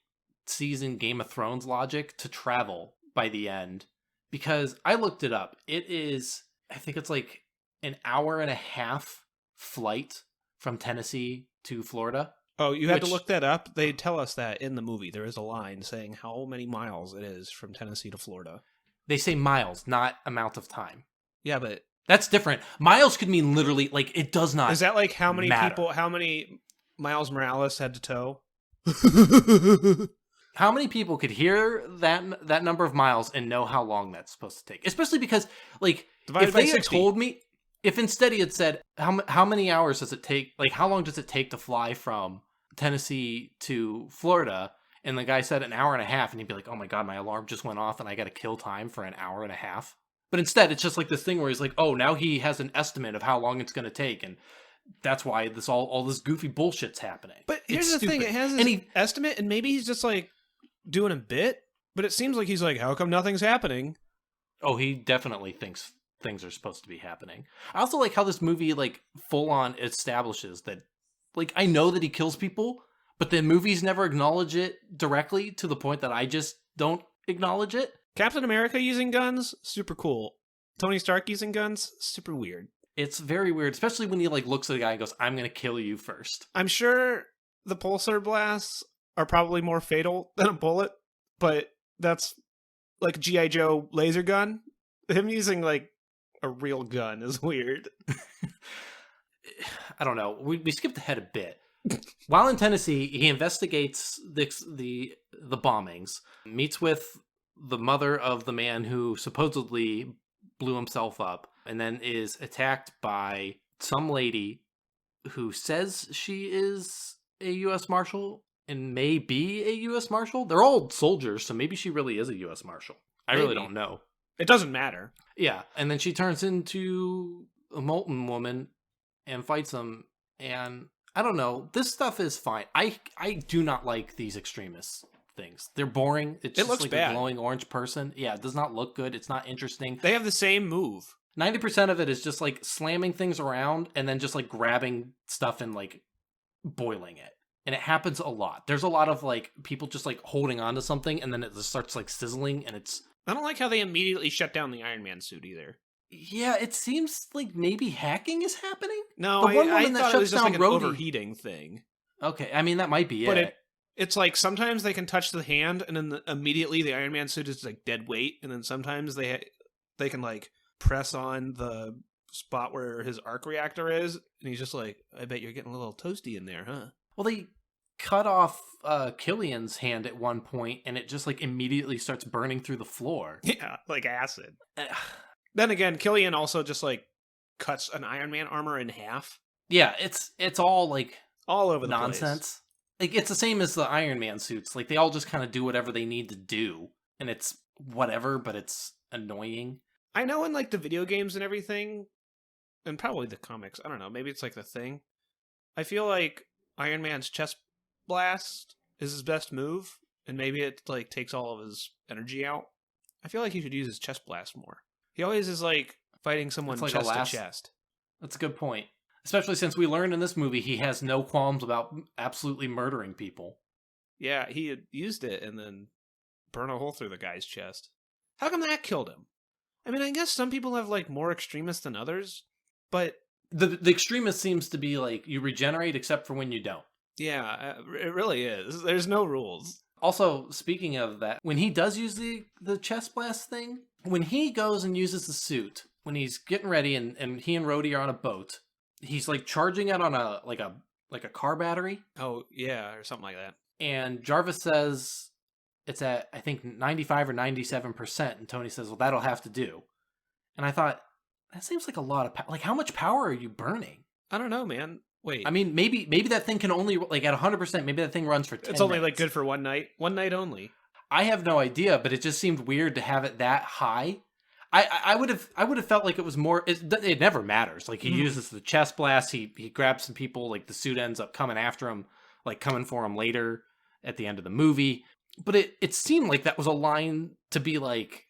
season Game of Thrones logic to travel by the end. Because I looked it up. It is, I think it's like an hour and a half flight from Tennessee to Florida. Oh, you had to look that up? They tell us that in the movie. There is a line saying how many miles it is from Tennessee to Florida. They say miles, not amount of time. Yeah, but... That's different. Miles could mean literally, like, it does not Is that like how many matter. people, how many Miles Morales had to tow? How many people could hear that number of miles and know how long that's supposed to take? Especially because, like, Divided if by they had 60. told me, if instead he had said, how many hours does it take, like, how long does it take to fly from Tennessee to Florida? And the guy said an hour and a half, and he'd be like, oh my God, my alarm just went off and I got to kill time for an hour and a half. But instead, it's just like this thing where he's like, oh, now he has an estimate of how long it's going to take. And that's why all this goofy bullshit's happening. But here's the thing, it has an estimate, and maybe he's just like doing a bit, but it seems like he's like, how come nothing's happening? Oh, he definitely thinks things are supposed to be happening. I also like how this movie, like, full on establishes that, like, I know that he kills people, but the movies never acknowledge it directly to the point that I just don't acknowledge it. Captain America using guns, super cool. Tony Stark using guns, super weird. It's very weird, especially when he, like, looks at the guy and goes, I'm going to kill you first. I'm sure the pulsar blasts are probably more fatal than a bullet, but that's like a G.I. Joe laser gun. Him using, like, a real gun is weird. I don't know. We skipped ahead a bit. While in Tennessee, he investigates the bombings, meets with the mother of the man who supposedly blew himself up, and then is attacked by some lady who says she is a U.S. Marshal and may be a U.S. Marshal. They're all soldiers, so maybe she really is a U.S. Marshal. I really don't know. It doesn't matter. Yeah, and then she turns into a molten woman and fights him, and I don't know. This stuff is fine. I do not like these extremists things. They're boring. It's just looks like bad. a glowing orange person. Yeah, it does not look good. It's not interesting. They have the same move. 90% of it is just like slamming things around and then just like grabbing stuff and like boiling it. And it happens a lot. There's a lot of like people just like holding on to something and then it just starts like sizzling and it's... I don't like how they immediately shut down the Iron Man suit either. Yeah, it seems like maybe hacking is happening. No, the one I woman that thought it was shuts just like down an Rhodey. overheating thing. Okay, I mean that might be But it. It's like sometimes they can touch the hand and then immediately the Iron Man suit is like dead weight, and then sometimes they can like press on the spot where his arc reactor is, and he's just like, I bet you're getting a little toasty in there, huh? Well, they cut off Killian's hand at one point, and it just like immediately starts burning through the floor. Yeah, like acid. Then again, Killian also just like cuts an Iron Man armor in half. Yeah, it's all like All over the nonsense. Like it's the same as the Iron Man suits. Like they all just kind of do whatever they need to do, and it's whatever, but it's annoying. I know in like the video games and everything, and probably the comics, I don't know, maybe it's like the thing. I feel like Iron Man's chest blast is his best move, and maybe it like takes all of his energy out. I feel like he should use his chest blast more. He always is like fighting someone It's like chest a last- to chest. That's a good point. Especially since we learned in this movie he has no qualms about absolutely murdering people. Yeah, he had used it and then burn a hole through the guy's chest. How come that killed him? I mean, I guess some people have like more extremists than others, but The extremist seems to be like you regenerate except for when you don't. yeah, it really is. There's no rules. Also, speaking of that, when he does use the chest blast thing, when he goes and uses the suit, when he's getting ready and he and Rhodey are on a boat, he's like charging it on a car battery, Oh, yeah, or something like that. and Jarvis says it's at I think 95 or 97%, and Tony says, "Well, that'll have to do." And I thought that seems like a lot of like how much power are you burning? I don't know, man. Wait. I mean, maybe that thing can only like at 100%. Maybe that thing runs for 10 it's only like minutes. good for one night only. I have no idea, but it just seemed weird to have it that high. I would have felt like it was more. It never matters. Like he uses the chest blast. He grabs some people. Like the suit ends up coming after him, like coming for him later at the end of the movie. But it seemed like that was a line to be like,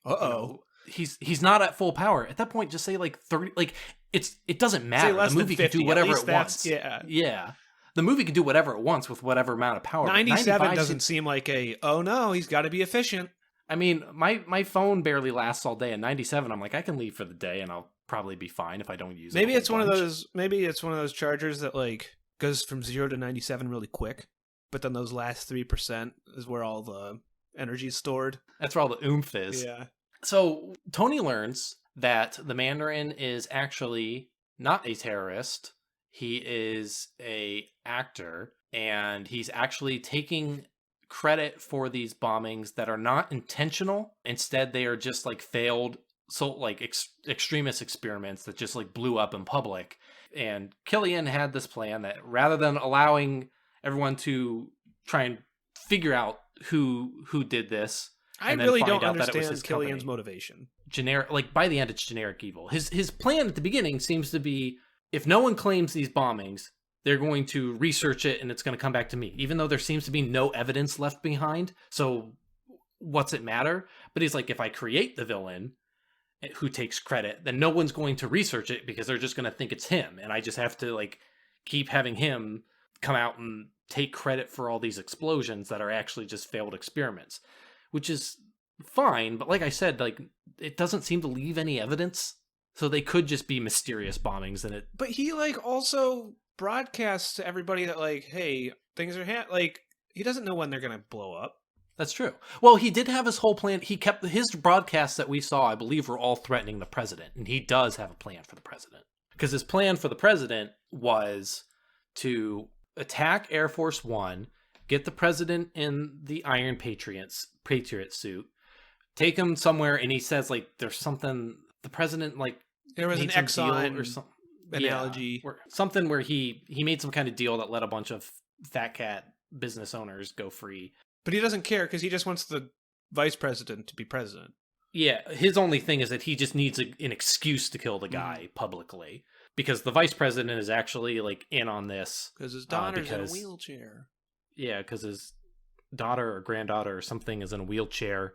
he's not at full power at that point. Just say like 30. Like it doesn't matter. less The than movie 50, can do whatever at least it that's- wants. yeah. Yeah. The movie can do whatever it wants with whatever amount of power. 97 95 doesn't seem like oh no, he's got to be efficient. I mean, my phone barely lasts all day, and 97, I'm like, I can leave for the day, and I'll probably be fine if I don't use it. Maybe it's one of those chargers that like goes from 0 to 97 really quick, but then those last 3% is where all the energy is stored. That's where all the oomph is. Yeah. So Tony learns that the Mandarin is actually not a terrorist. He is a actor, and he's actually taking credit for these bombings that are not intentional. Instead, they are just like failed, extremist experiments that just like blew up in public. And Killian had this plan that rather than allowing everyone to try and figure out who did this, I and then really find don't out that it was understand his Killian's company. motivation. Generic, like by the end, it's generic evil. His plan at the beginning seems to be if no one claims these bombings, they're going to research it and it's going to come back to me, even though there seems to be no evidence left behind. So what's it matter? But he's like, if I create the villain who takes credit, then no one's going to research it because they're just going to think it's him. And I just have to like keep having him come out and take credit for all these explosions that are actually just failed experiments, which is fine. But like I said, like it doesn't seem to leave any evidence. So they could just be mysterious bombings and it. But he like also broadcasts to everybody that like, hey, things are like he doesn't know when they're gonna blow up. That's true. Well, he did have his whole plan. He kept his broadcasts that we saw, I believe, were all threatening the president, and he does have a plan for the president. Because his plan for the president was to attack Air Force One, get the president in the Iron Patriot suit, take him somewhere, and he says like there's something the president like There was an made some deal Exxon or something. analogy. Something where he made some kind of deal that let a bunch of fat cat business owners go free. But he doesn't care because he just wants the vice president to be president. Yeah, his only thing is that he just needs an excuse to kill the guy publicly because the vice president is actually like in on this Because his daughter's in a because- wheelchair. Yeah, because his daughter or granddaughter or something is in a wheelchair,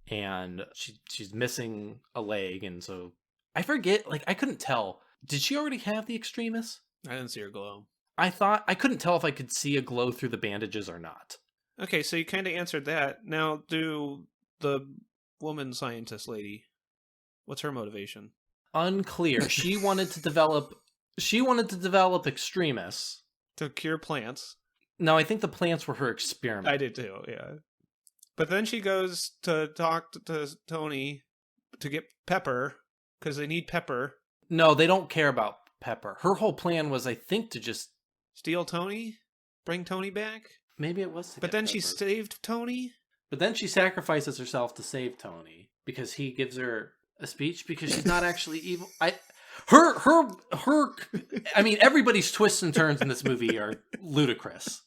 and she's missing a leg, and so I forget. Like I couldn't tell. Did she already have the extremis? I didn't see her glow. I thought I couldn't tell if I could see a glow through the bandages or not. Okay, so you kind of answered that. Now, do the woman scientist lady, what's her motivation? Unclear. She wanted to develop extremis. To cure plants. No, I think the plants were her experiment. I did too, yeah. But then she goes to talk to Tony to get Pepper, because they need Pepper. No, they don't care about Pepper. Her whole plan was, I think, to just... Steal Tony? Bring Tony back? Maybe it was to But get then she Pepper. saved Tony? But then she sacrifices herself to save Tony because he gives her a speech because she's not actually evil. I mean, everybody's twists and turns in this movie are ludicrous.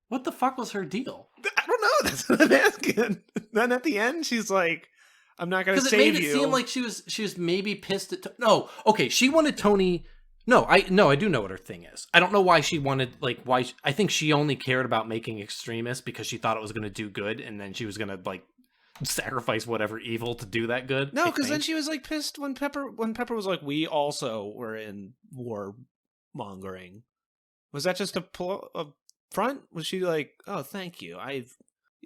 What the fuck was her deal? I don't know. That's what I'm asking. Then at the end, she's like, I'm not going to save you. Because it made it seem like she was maybe pissed at... No, okay, she wanted Tony... No, I do know what her thing is. I don't know why she wanted, like, why... I think she only cared about making extremists because she thought it was going to do good, and then she was going to, like, sacrifice whatever evil to do that good. No, because then she was, like, pissed when Pepper was like, we also were in war mongering. Was that just a front? Was she like, oh, thank you. I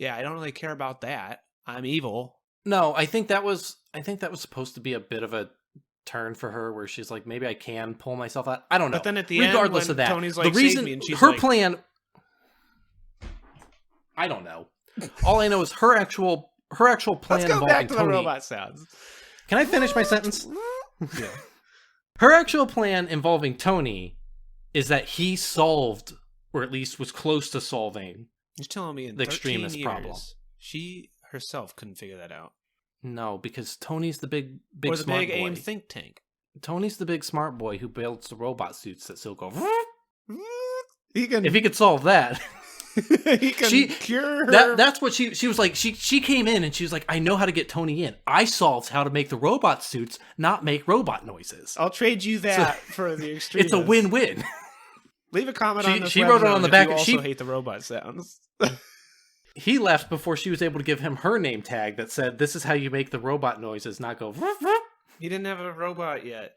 don't really care about that. I'm evil. No, I think that was supposed to be a bit of a turn for her where she's like, maybe I can pull myself out. I don't know. But then at the regardless end, of that, Tony's like, the reason save me, and she's her like, plan, I don't know. All I know is her actual plan. Let's go involving back to Tony. the robot sounds. Can I finish my sentence? Yeah. Her actual plan involving Tony is that he solved, or at least was close to solving, You're telling me in the 13 extremist years, problem. she herself couldn't figure that out. No, because Tony's the big Or the smart big boy. AIM think tank. Tony's the big smart boy who builds the robot suits that still go. He can. If he could solve that, he can cure her. That's what she was like. She came in and she was like, I know how to get Tony in. I solved how to make the robot suits not make robot noises. I'll trade you that for the extreme. It's a win-win. Leave a comment on this. She wrote it on the back. You also She hate the robot sounds. He left before she was able to give him her name tag that said, "This is how you make the robot noises, not go." He didn't have a robot yet.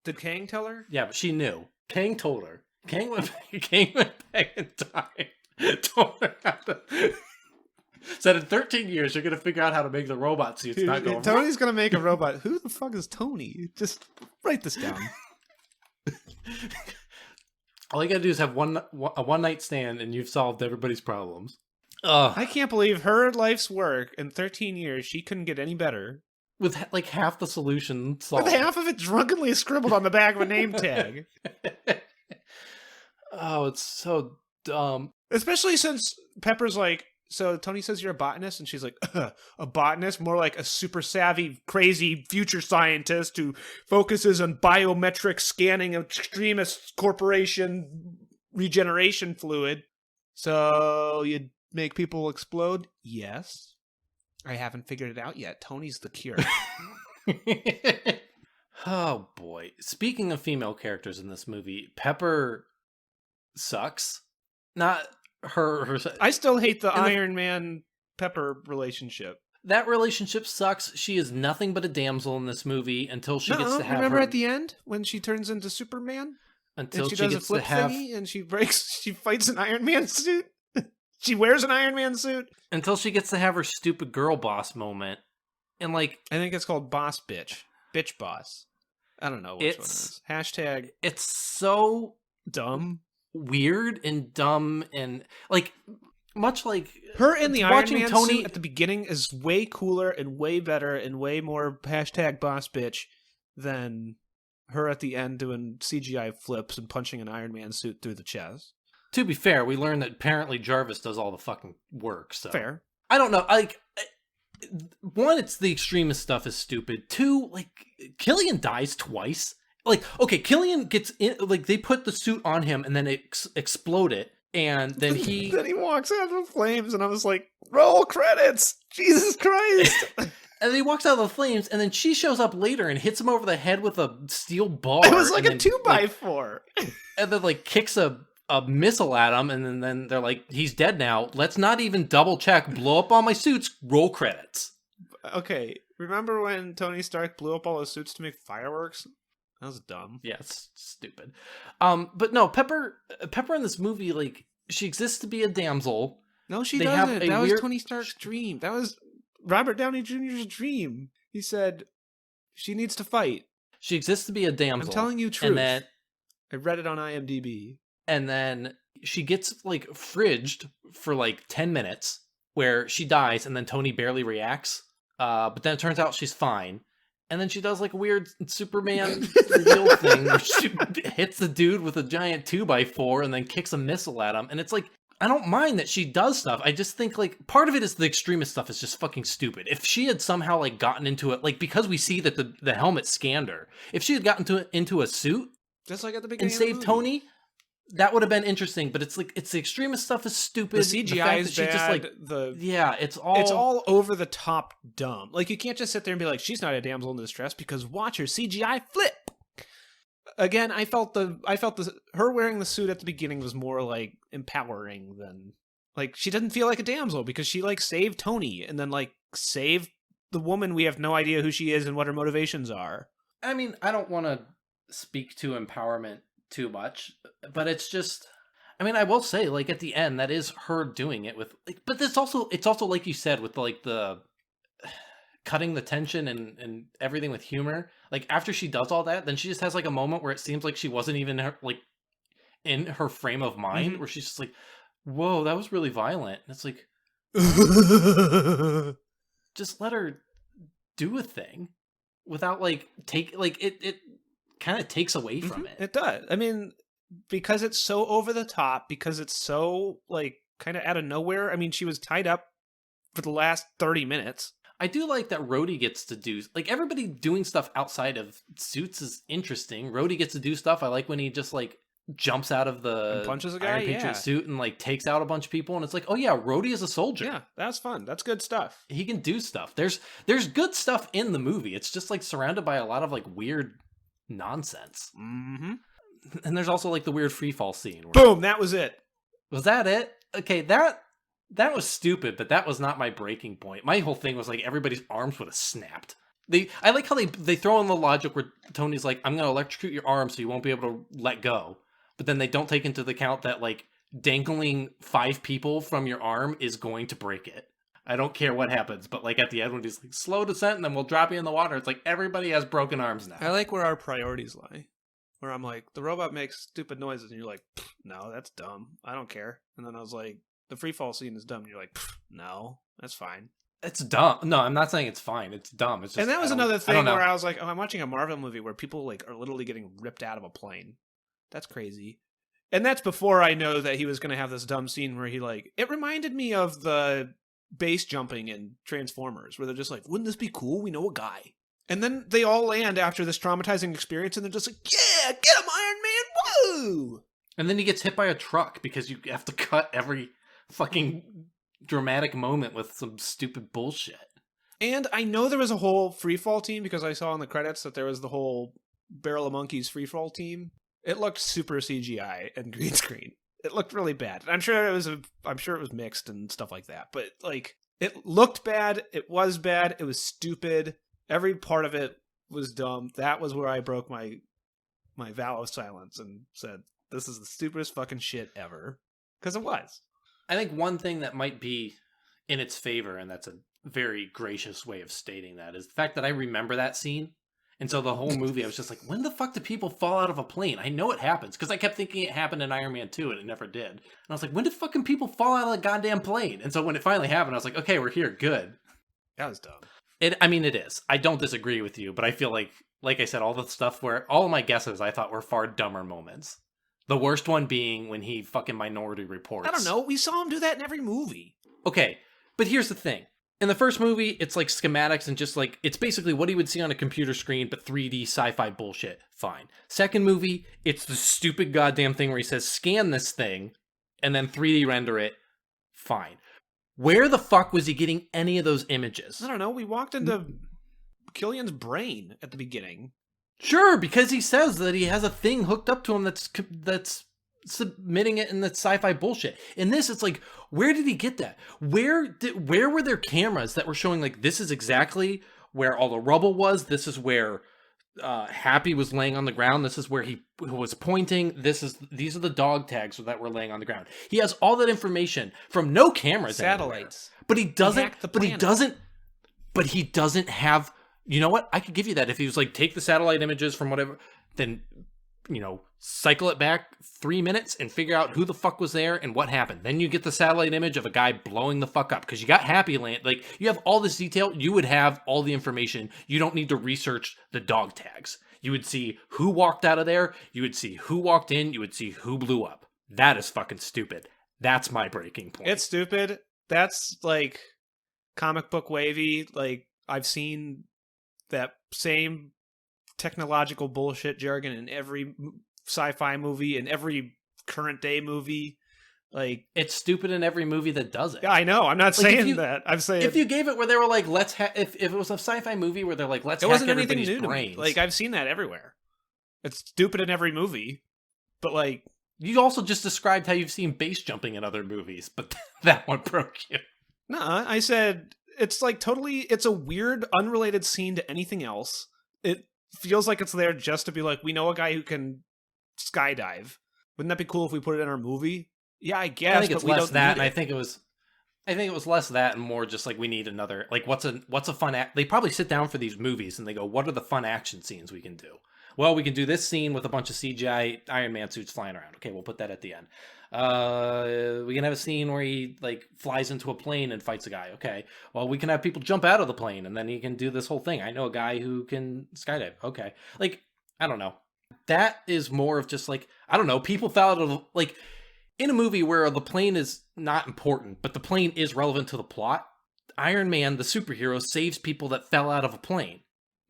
Did Kang tell her? Yeah, but she knew. Kang told her. Kang went back in time. Told her how to. Said in 13 years you're gonna figure out how to make the robot suits not go. Tony's gonna make a robot. Who the fuck is Tony? Just write this down. All you gotta do is have a one night stand, and you've solved everybody's problems. I can't believe her life's work in 13 years. She couldn't get any better. With like half the solution solved. With half of it drunkenly scribbled on the back of a name tag. Oh, it's so dumb. Especially since Pepper's like, so Tony says you're a botanist, and she's like, a botanist? More like a super savvy, crazy future scientist who focuses on biometric scanning of extremist corporation regeneration fluid. So you make people explode? Yes. I haven't figured it out yet. Tony's the cure. Oh boy. Speaking of female characters in this movie, Pepper sucks. Not her I still hate the Iron Man Pepper relationship. That relationship sucks. She is nothing but a damsel in this movie until she gets to have remember her... at the end when she turns into Superman? Until and she she does a gets flip to have... thingy and she fights an Iron Man suit? She wears an Iron Man suit? Until she gets to have her stupid girl boss moment. And like... I think it's called boss bitch. Bitch boss. I don't know which one it is. Hashtag... It's so... dumb. Weird and dumb and like... Much like... Her in the Iron Man Tony suit at the beginning is way cooler and way better and way more hashtag boss bitch than her at the end doing CGI flips and punching an Iron Man suit through the chest. To be fair, we learned that apparently Jarvis does all the fucking work, so... Fair. I don't know, like... One, it's the extremist stuff is stupid. Two, like, Killian dies twice. Like, okay, Killian gets in... Like, they put the suit on him and then explode it. And then he... Then he walks out of the flames and I was like, roll credits! Jesus Christ! And he walks out of the flames and then she shows up later and hits him over the head with a steel bar. It was like a then, 2x4. And then, like, kicks a missile at him, and then they're like, he's dead now. Let's not even double check. Blow up all my suits. Roll credits. Okay, remember when Tony Stark blew up all his suits to make fireworks? That was dumb. Yeah, it's stupid. But no, Pepper in this movie, like, she exists to be a damsel. No, she They have doesn't. a That was weird- Tony Stark's dream. That was Robert Downey Jr.'s dream. He said, she needs to fight. She exists to be a damsel. I'm telling you truth. And I read it on IMDb. then she gets, like, fridged for, like, 10 minutes, where she dies, and then Tony barely reacts. But then it turns out she's fine. And then she does like a weird Superman reveal thing where she hits the dude with a giant 2x4 and then kicks a missile at him. And it's like, I don't mind that she does stuff. I just think like part of it is the extremist stuff is just fucking stupid. If she had somehow like gotten into it, like because we see that the helmet scanned her, if she had gotten into a suit just like at the beginning and saved Tony, that would have been interesting. But it's like the extremist stuff is stupid. The CGI is bad. Just, like, it's all over the top dumb. Like you can't just sit there and be like, she's not a damsel in distress because watch her CGI flip. Again, I felt her wearing the suit at the beginning was more like empowering than like she didn't feel like a damsel because she like saved Tony and then like saved the woman we have no idea who she is and what her motivations are. I mean, I don't want to speak to empowerment too much, but it's just, I mean, I will say like at the end that is her doing it with like, but it's also like you said with like the cutting the tension and everything with humor. Like after she does all that, then she just has like a moment where it seems like she wasn't even like in her frame of mind, where she's just like, whoa, that was really violent. And it's like, just let her do a thing without like it kind of takes away from it. It does. I mean, because it's so over the top, because it's so like kind of out of nowhere. I mean, she was tied up for the last 30 minutes. I do like that Rhodey gets to do, like, everybody doing stuff outside of suits is interesting. Rhodey gets to do stuff. I like when he just, like, jumps out of the and punches a guy, Iron Patriot suit and, like, takes out a bunch of people. And it's like, oh, yeah, Rhodey is a soldier. Yeah, that's fun. That's good stuff. He can do stuff. There's good stuff in the movie. It's just, like, surrounded by a lot of, like, weird nonsense. Mm-hmm. And there's also, like, the weird freefall scene. Boom, that was it. Was that it? Okay, that was stupid, but that was not my breaking point. My whole thing was like everybody's arms would have snapped. I like how they throw in the logic where Tony's like, I'm going to electrocute your arm so you won't be able to let go. But then they don't take into account that like dangling 5 people from your arm is going to break it. I don't care what happens, but like at the end when he's like, slow descent and then we'll drop you in the water. It's like everybody has broken arms now. I like where our priorities lie. Where I'm like, the robot makes stupid noises and you're like, no, that's dumb. I don't care. And then I was like, the free fall scene is dumb. And you're like, no, that's fine. It's dumb. No, I'm not saying it's fine. It's dumb. It's just, and that was another thing where I was like, oh, I'm watching a Marvel movie where people like are literally getting ripped out of a plane. That's crazy. And that's before I know that he was going to have this dumb scene where he like, it reminded me of the base jumping in Transformers where they're just like, wouldn't this be cool? We know a guy. And then they all land after this traumatizing experience and they're just like, yeah, get him, Iron Man, woo! And then he gets hit by a truck because you have to cut every fucking dramatic moment with some stupid bullshit. And I know there was a whole freefall team because I saw in the credits that there was the whole Barrel of Monkeys freefall team. It looked super CGI and green screen. It looked really bad. I'm sure it was mixed and stuff like that. But like, it looked bad. It was bad. It was stupid. Every part of it was dumb. That was where I broke my vow of silence and said, "This is the stupidest fucking shit ever." Because it was. I think one thing that might be in its favor, and that's a very gracious way of stating that, is the fact that I remember that scene. And so the whole movie, I was just like, when the fuck do people fall out of a plane? I know it happens, because I kept thinking it happened in Iron Man 2, and it never did. And I was like, when did fucking people fall out of a goddamn plane? And so when it finally happened, I was like, okay, we're here, good. That was dumb. I mean, it is. I don't disagree with you, but I feel like I said, all the stuff where, all of my guesses I thought were far dumber moments. The worst one being when he fucking Minority Reports. I don't know. We saw him do that in every movie. Okay, but here's the thing. In the first movie, it's like schematics and just like, it's basically what he would see on a computer screen, but 3D sci-fi bullshit. Fine. Second movie, it's the stupid goddamn thing where he says, scan this thing, and then 3D render it. Fine. Where the fuck was he getting any of those images? I don't know. We walked into Killian's brain at the beginning. Sure, because he says that he has a thing hooked up to him that's submitting it in the sci-fi bullshit. In this, it's like, where did he get that? Where were there cameras that were showing like, this is exactly where all the rubble was. This is where Happy was laying on the ground. This is where he was pointing. These are the dog tags that were laying on the ground. He has all that information from no cameras, satellites. Anywhere. But he doesn't. But he doesn't have. You know what? I could give you that if he was like, take the satellite images from whatever, then cycle it back 3 minutes and figure out who the fuck was there and what happened. Then you get the satellite image of a guy blowing the fuck up because you got Happy Land. Like, you have all this detail. You would have all the information. You don't need to research the dog tags. You would see who walked out of there. You would see who walked in. You would see who blew up. That is fucking stupid. That's my breaking point. It's stupid. That's like comic book wavy. Like, I've seen that same technological bullshit jargon in every sci-fi movie, in every current day movie. Like, it's stupid in every movie that does it. Yeah, I know. I'm not Like, saying that. I'm saying if you gave it where they were like, if it was a sci-fi movie where they're like, let's it hack wasn't anything everybody's new to brains. me. Like, I've seen that everywhere. It's stupid in every movie, but like, you also just described how you've seen base jumping in other movies, but that one broke you. no, I said it's like totally. It's a weird, unrelated scene to anything else. It feels like it's there just to be like, we know a guy who can skydive. Wouldn't that be cool if we put it in our movie? Yeah, I guess. I think it's but we less don't that, need and it. I think it was less that and more just like we need another, like, what's a fun they probably sit down for these movies and they go, what are the fun action scenes we can do? Well, we can do this scene with a bunch of CGI Iron Man suits flying around. Okay, we'll put that at the end. We can have a scene where he like flies into a plane and fights a guy. Okay, well, we can have people jump out of the plane and then he can do this whole thing. I know a guy who can skydive. Okay, like, I don't know. That is more of just like, I don't know, people fell out of, like, in a movie where the plane is not important, but the plane is relevant to the plot, Iron Man, the superhero, saves people that fell out of a plane.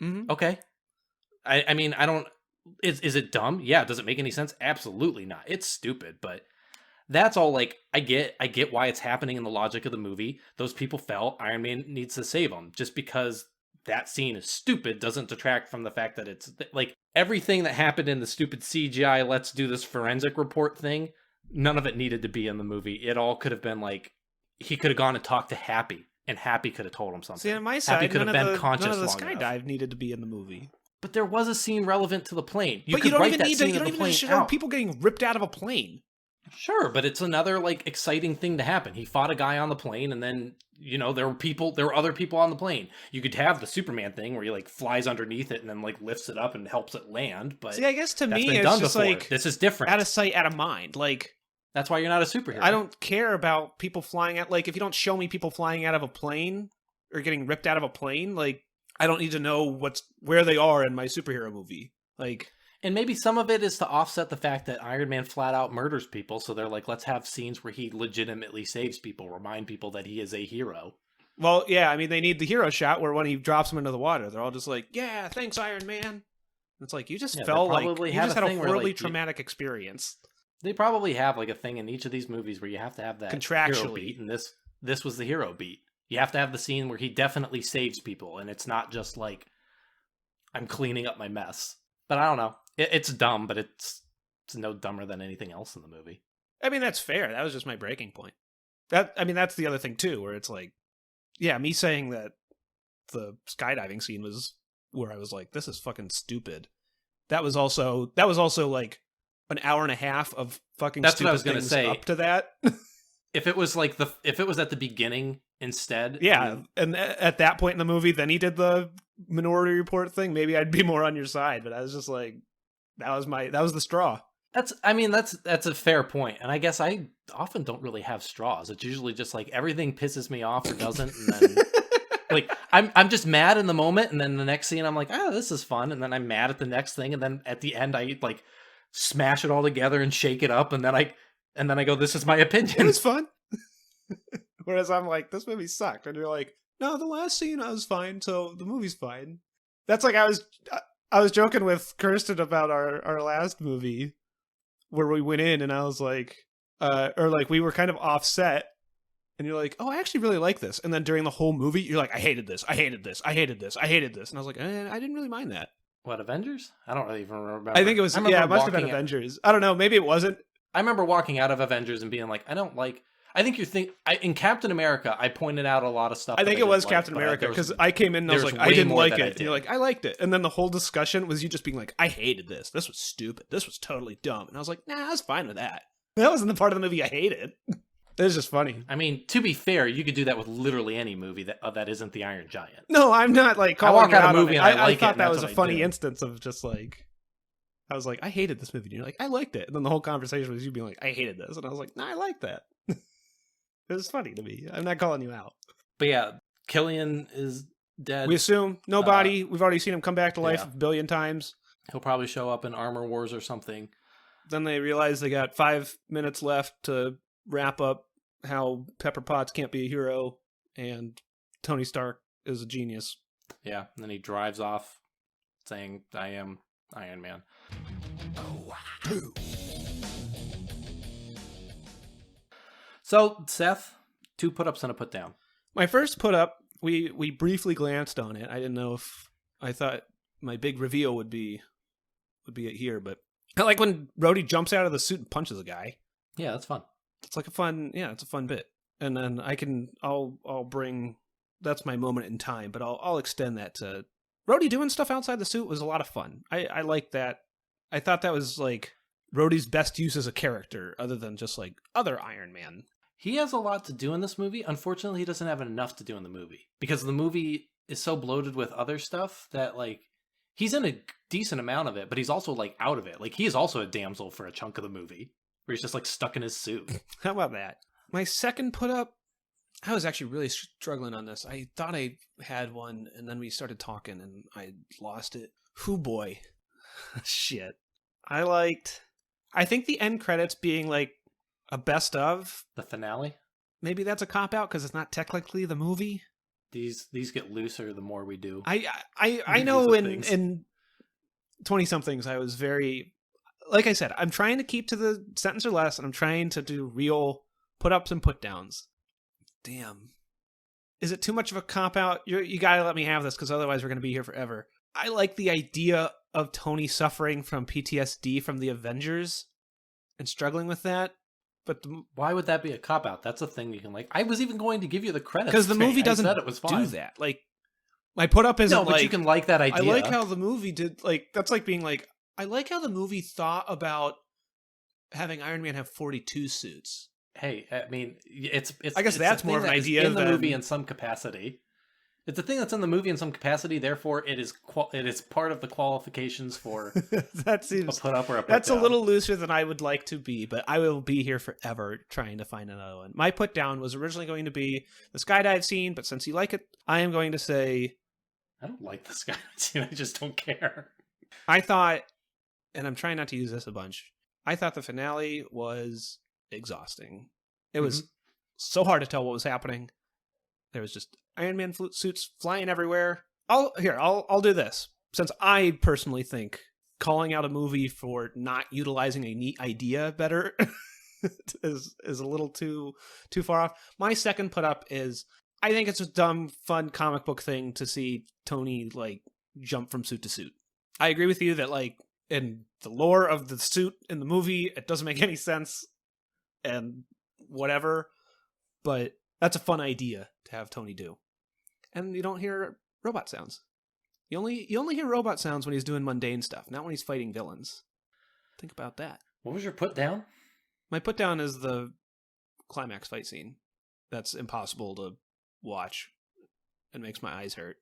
Mhm. Okay. I mean, I don't... Is it dumb? Yeah. Does it make any sense? Absolutely not. It's stupid, but that's all, like, I get why it's happening in the logic of the movie. Those people fell. Iron Man needs to save them. Just because that scene is stupid doesn't detract from the fact that it's, like, everything that happened in the stupid CGI, let's do this forensic report thing, none of it needed to be in the movie. It all could have been, like, he could have gone and talked to Happy, and Happy could have told him something. See, on my Happy side, could have been conscious none of the long enough. skydive needed to be in the movie. But there was a scene relevant to the plane. But could you don't write even that need to. scene You of don't the even plane need to show out. people getting ripped out of a plane. Sure, but it's another, like, exciting thing to happen. He fought a guy on the plane, and then, you know, there were other people on the plane. You could have the Superman thing where he, like, flies underneath it and then, like, lifts it up and helps it land. But See, I guess to that's me, been it's done just before. like This is different. out of sight, out of mind. Like, That's why you're not a superhero. I don't care about people flying out. Like, if you don't show me people flying out of a plane or getting ripped out of a plane, like, I don't need to know where they are in my superhero movie. Like, And maybe some of it is to offset the fact that Iron Man flat out murders people. So they're like, let's have scenes where he legitimately saves people, remind people that he is a hero. well, yeah, I mean, they need the hero shot where when he drops them into the water, they're all just like, "Yeah, thanks, Iron Man." It's like you just Yeah, they felt like probably you have just a had a thing where, horribly like, traumatic experience. They probably have like a thing in each of these movies where you have to have that hero Contractually. beat, and this was the hero beat. You have to have the scene where he definitely saves people, and it's not just like, I'm cleaning up my mess. But I don't know. It's dumb, but it's no dumber than anything else in the movie. I mean, that's fair. That was just my breaking point. That's the other thing too, where it's like, yeah, me saying that the skydiving scene was where I was like, this is fucking stupid. That was also like an hour and a half of fucking That's stupid what I was gonna things say. up to that. If it was like if it was at the beginning instead, Yeah, I mean, and at that point in the movie, then he did the Minority Report thing. Maybe I'd be more on your side, but I was just like, that was the straw. that's a fair point, and I guess I often don't really have straws. It's usually just like everything pisses me off or doesn't, and then like I'm just mad in the moment, and then the next scene I'm like, oh, this is fun, and then I'm mad at the next thing, and then at the end I like smash it all together and shake it up, and then I go, this is my It opinion. was fun. Whereas I'm like, this movie sucked, and you're like, no, the last scene I was fine, so the movie's fine. That's like I was joking with Kirsten about our last movie where we went in, and I was like, or like we were kind of offset, and you're like, oh, I actually really like this, and then during the whole movie, you're like, I hated this, I hated this, I hated this, I hated this, and I was like, I didn't really mind that. What, Avengers? I don't really even remember. I think it was, remember yeah, it must have been walking Avengers. I don't know, maybe it wasn't. I remember walking out of Avengers and being like, I think in Captain America, I pointed out a lot of stuff. I think that it was didn't like, Captain but America, there was- because I came in and I was there's like, I way didn't more like that I it. And you're did. like, I liked it. And then the whole discussion was you just being like, I hated this. This was stupid. This was totally dumb. And I was like, nah, I was fine with that. That wasn't the part of the movie I hated. It was just funny. I mean, to be fair, you could do that with literally any movie that isn't the Iron Giant. No, I'm not like I calling walk you out of out a movie on it. and I like it, thought and that that's was a what I funny do. instance of just like, I was like, I hated this movie. And you're like, I liked it. And then the whole conversation was you being like, I hated this. And I was like, no, I like that. It was funny to me. I'm not calling you out. But yeah, Killian is dead. We assume no body. We've already seen him come back to life yeah. a billion times. He'll probably show up in Armor Wars or something. Then they realize they got 5 minutes left to wrap up how Pepper Potts can't be a hero and Tony Stark is a genius. Yeah, and then he drives off saying, I am Iron Man. So, Seth, 2 put-ups and a put-down. My first put-up, we briefly glanced on it. I didn't know if I thought my big reveal would be it here, but I like when Rhodey jumps out of the suit and punches a guy. Yeah, that's fun. It's like it's a fun bit. And then I'll bring, that's my moment in time, but I'll extend that to Rhodey doing stuff outside the suit was a lot of fun. I like that. I thought that was like Rhodey's best use as a character, other than just like other Iron Man. He has a lot to do in this movie. Unfortunately, he doesn't have enough to do in the movie because the movie is so bloated with other stuff that like he's in a decent amount of it, but he's also like out of it. Like he is also a damsel for a chunk of the movie where he's just like stuck in his suit. How about that? My second put up, I was actually really struggling on this. I thought I had one, and then we started talking, and I lost it. Hoo boy. Shit. I think the end credits being like a best of. The finale? Maybe that's a cop-out because it's not technically the movie. These get looser the more we do. I know in 20-somethings I was very... Like I said, I'm trying to keep to the sentence or less, and I'm trying to do real put-ups and put-downs. Damn. Is it too much of a cop-out? You gotta let me have this, because otherwise we're going to be here forever. I like the idea of Tony suffering from PTSD from the Avengers and struggling with that. But why would that be a cop-out? That's a thing you can like. I was even going to give you the credits. Because the movie doesn't do that. Like, my put-up isn't no, but like... you can like that idea. I like how the movie did... Like, that's like being like... I like how the movie thought about having Iron Man have 42 suits. Hey, I mean, it's I guess that's more of an idea in the movie in some capacity. It's a thing that's in the movie in some capacity. Therefore, it is part of the qualifications for that seems a put up or a put that's down. A little looser than I would like to be, but I will be here forever trying to find another one. My put down was originally going to be the skydive scene, but since you like it, I am going to say I don't like the skydive scene. I just don't care. I thought, and I'm trying not to use this a bunch, I thought the finale was exhausting. It was so hard to tell what was happening. There was just Iron Man suits flying everywhere. I'll do this. Since I personally think calling out a movie for not utilizing a neat idea better is a little too far off. My second put up is I think it's a dumb, fun comic book thing to see Tony like jump from suit to suit. I agree with you that like in the lore of the suit in the movie, it doesn't make any sense and whatever, but that's a fun idea to have Tony do. And you don't hear robot sounds. You only hear robot sounds when he's doing mundane stuff, not when he's fighting villains. Think about that. What was your put down? My put down is the climax fight scene. That's impossible to watch. It makes my eyes hurt.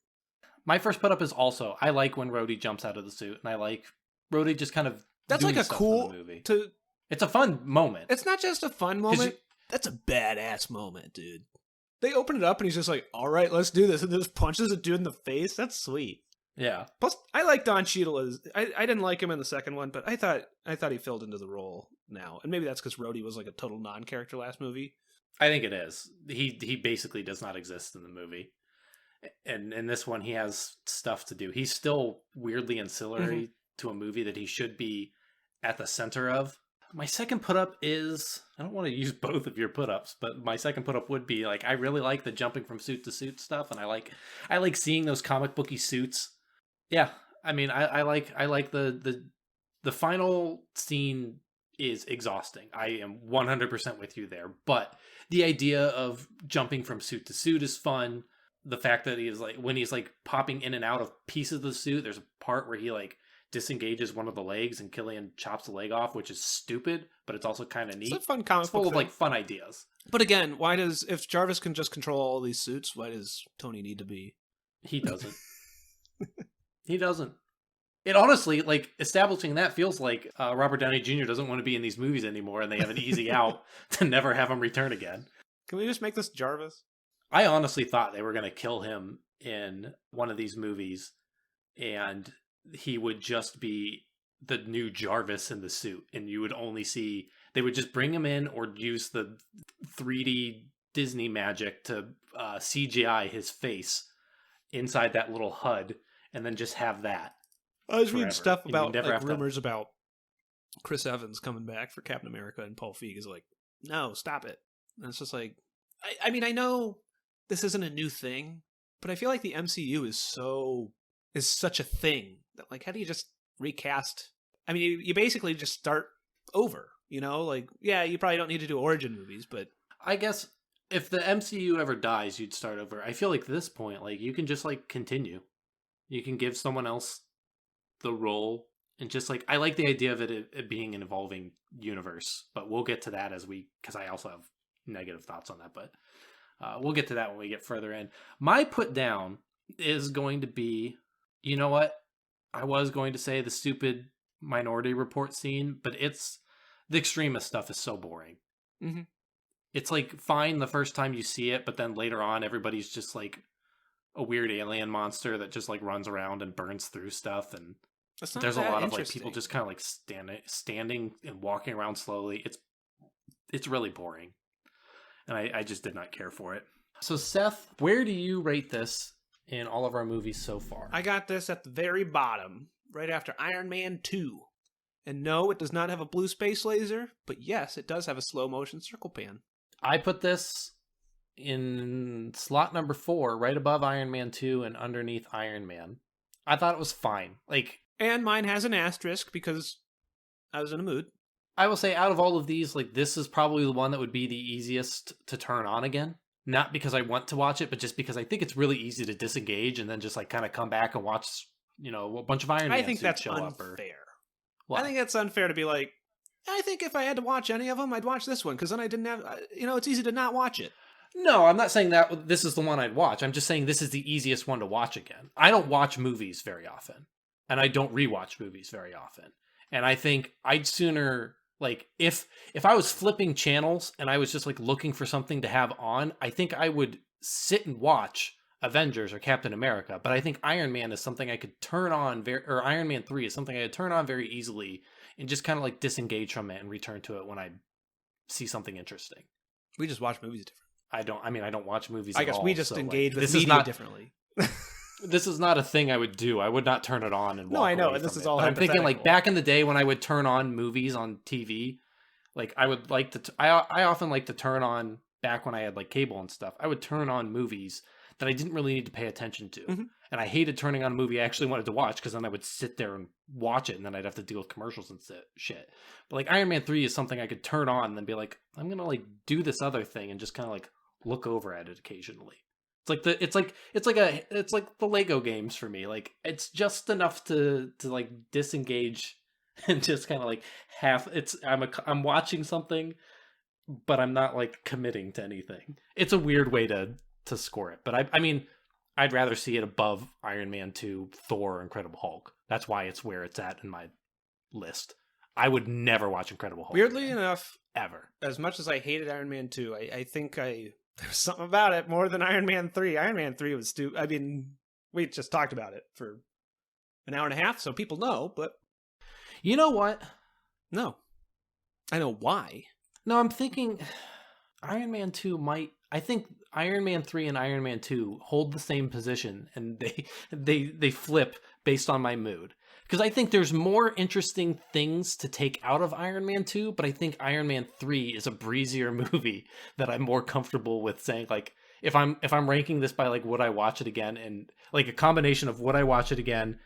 My first put up is also I like when Rhodey jumps out of the suit, and I like Rhodey just kind of that's doing like a stuff cool in the movie. To it's a fun moment. It's not just a fun moment. That's a badass moment, dude. They open it up and he's just like, all right, let's do this. And just punches a dude in the face. That's sweet. Yeah. Plus, I like Don Cheadle as I didn't like him in the second one, but I thought he filled into the role now. And maybe that's because Rhodey was like a total non-character last movie. I think it is. He basically does not exist in the movie. And in this one, he has stuff to do. He's still weirdly ancillary to a movie that he should be at the center of. My second put up is, I don't want to use both of your put ups, but my second put up would be like, I really like the jumping from suit to suit stuff. And I like seeing those comic booky suits. Yeah. I mean, I like the final scene is exhausting. I am 100% with you there, but the idea of jumping from suit to suit is fun. The fact that he is like, when he's like popping in and out of pieces of the suit, there's a part where he like disengages one of the legs and Killian chops the leg off, which is stupid, but it's also kind of neat. It's a fun comic book. It's full of thing. like fun ideas. But again, if Jarvis can just control all these suits, why does Tony need to be? He doesn't. He doesn't. It honestly, like, establishing that feels like Robert Downey Jr. doesn't want to be in these movies anymore, and they have an easy out to never have him return again. Can we just make this Jarvis? I honestly thought they were going to kill him in one of these movies, and he would just be the new Jarvis in the suit, and you would only see, they would just bring him in or use the 3D Disney magic to CGI his face inside that little HUD, and then just have that. I was reading forever. stuff And you about never like have to- rumors about Chris Evans coming back for Captain America, and Paul Feig is like, no, stop it. And it's just like, I mean, I know this isn't a new thing, but I feel like the MCU is such a thing that, like, how do you just recast? I mean, you basically just start over, you know? Like, yeah, you probably don't need to do origin movies, but I guess if the MCU ever dies, you'd start over. I feel like at this point, like, you can just, like, continue. You can give someone else the role, and just, like, I like the idea of it being an evolving universe, but we'll get to that because I also have negative thoughts on that, but we'll get to that when we get further in. My put down is going to be, you know what? I was going to say the stupid Minority Report scene, but the extremist stuff is so boring. Mhm. It's like fine the first time you see it, but then later on everybody's just like a weird alien monster that just like runs around and burns through stuff, and that's not there's a that lot of like interesting. people just kind of like standing and walking around slowly. It's really boring, and I just did not care for it. So Seth, where do you rate this in all of our movies so far? I got this at the very bottom, right after Iron Man 2. And no, it does not have a blue space laser, but yes, it does have a slow motion circle pan. I put this in slot number 4, right above Iron Man 2 and underneath Iron Man. I thought it was fine. Like, And mine has an asterisk because I was in a mood. I will say out of all of these, like, this is probably the one that would be the easiest to turn on again. Not because I want to watch it, but just because I think it's really easy to disengage and then just like kind of come back and watch, you know, a bunch of Iron Man I think suits that's show up. Or unfair. what? I think that's unfair to be like, I think if I had to watch any of them, I'd watch this one because then I didn't have, it's easy to not watch it. No, I'm not saying that this is the one I'd watch. I'm just saying this is the easiest one to watch again. I don't watch movies very often, and I don't rewatch movies very often. And I think I'd sooner, like, if I was flipping channels and I was just like looking for something to have on, I think I would sit and watch Avengers or Captain America. But I think Iron Man is something I could turn on or Iron Man 3 is something I could turn on very easily and just kind of like disengage from it and return to it when I see something interesting. We just watch movies differently. I don't watch movies I at guess all, we just so, engage like, with this media is not differently. this is not a thing I would do. I would not turn it on and walk No, I know, away and this from is it. all But I'm thinking like hypothetical. back in the day when I would turn on movies on TV, like I would like to I often like to turn on, back when I had like cable and stuff, I would turn on movies that I didn't really need to pay attention to. Mhm. And I hated turning on a movie I actually wanted to watch because then I would sit there and watch it and then I'd have to deal with commercials and shit. But like Iron Man 3 is something I could turn on and then be like, I'm going to like do this other thing and just kind of like look over at it occasionally. It's like the Lego games for me. Like it's just enough to like disengage and just kind of like I'm watching something, but I'm not like committing to anything. It's a weird way to score it, but I mean, I'd rather see it above Iron Man 2, Thor, or Incredible Hulk. That's why it's where it's at in my list. I would never watch Incredible Hulk. Weirdly again, enough, ever. as much as I hated Iron Man 2, I think there's something about it more than Iron Man 3. Iron Man 3 was stupid. I mean, we just talked about it for an hour and a half, so people know, but You know what? no. I know why. No, I'm thinking Iron Man 2 might. I think Iron Man 3 and Iron Man 2 hold the same position, and they flip based on my mood. Because I think there's more interesting things to take out of Iron Man 2, but I think Iron Man 3 is a breezier movie that I'm more comfortable with saying, like, if I'm ranking this by like would I watch it again, and like a combination of would I watch it again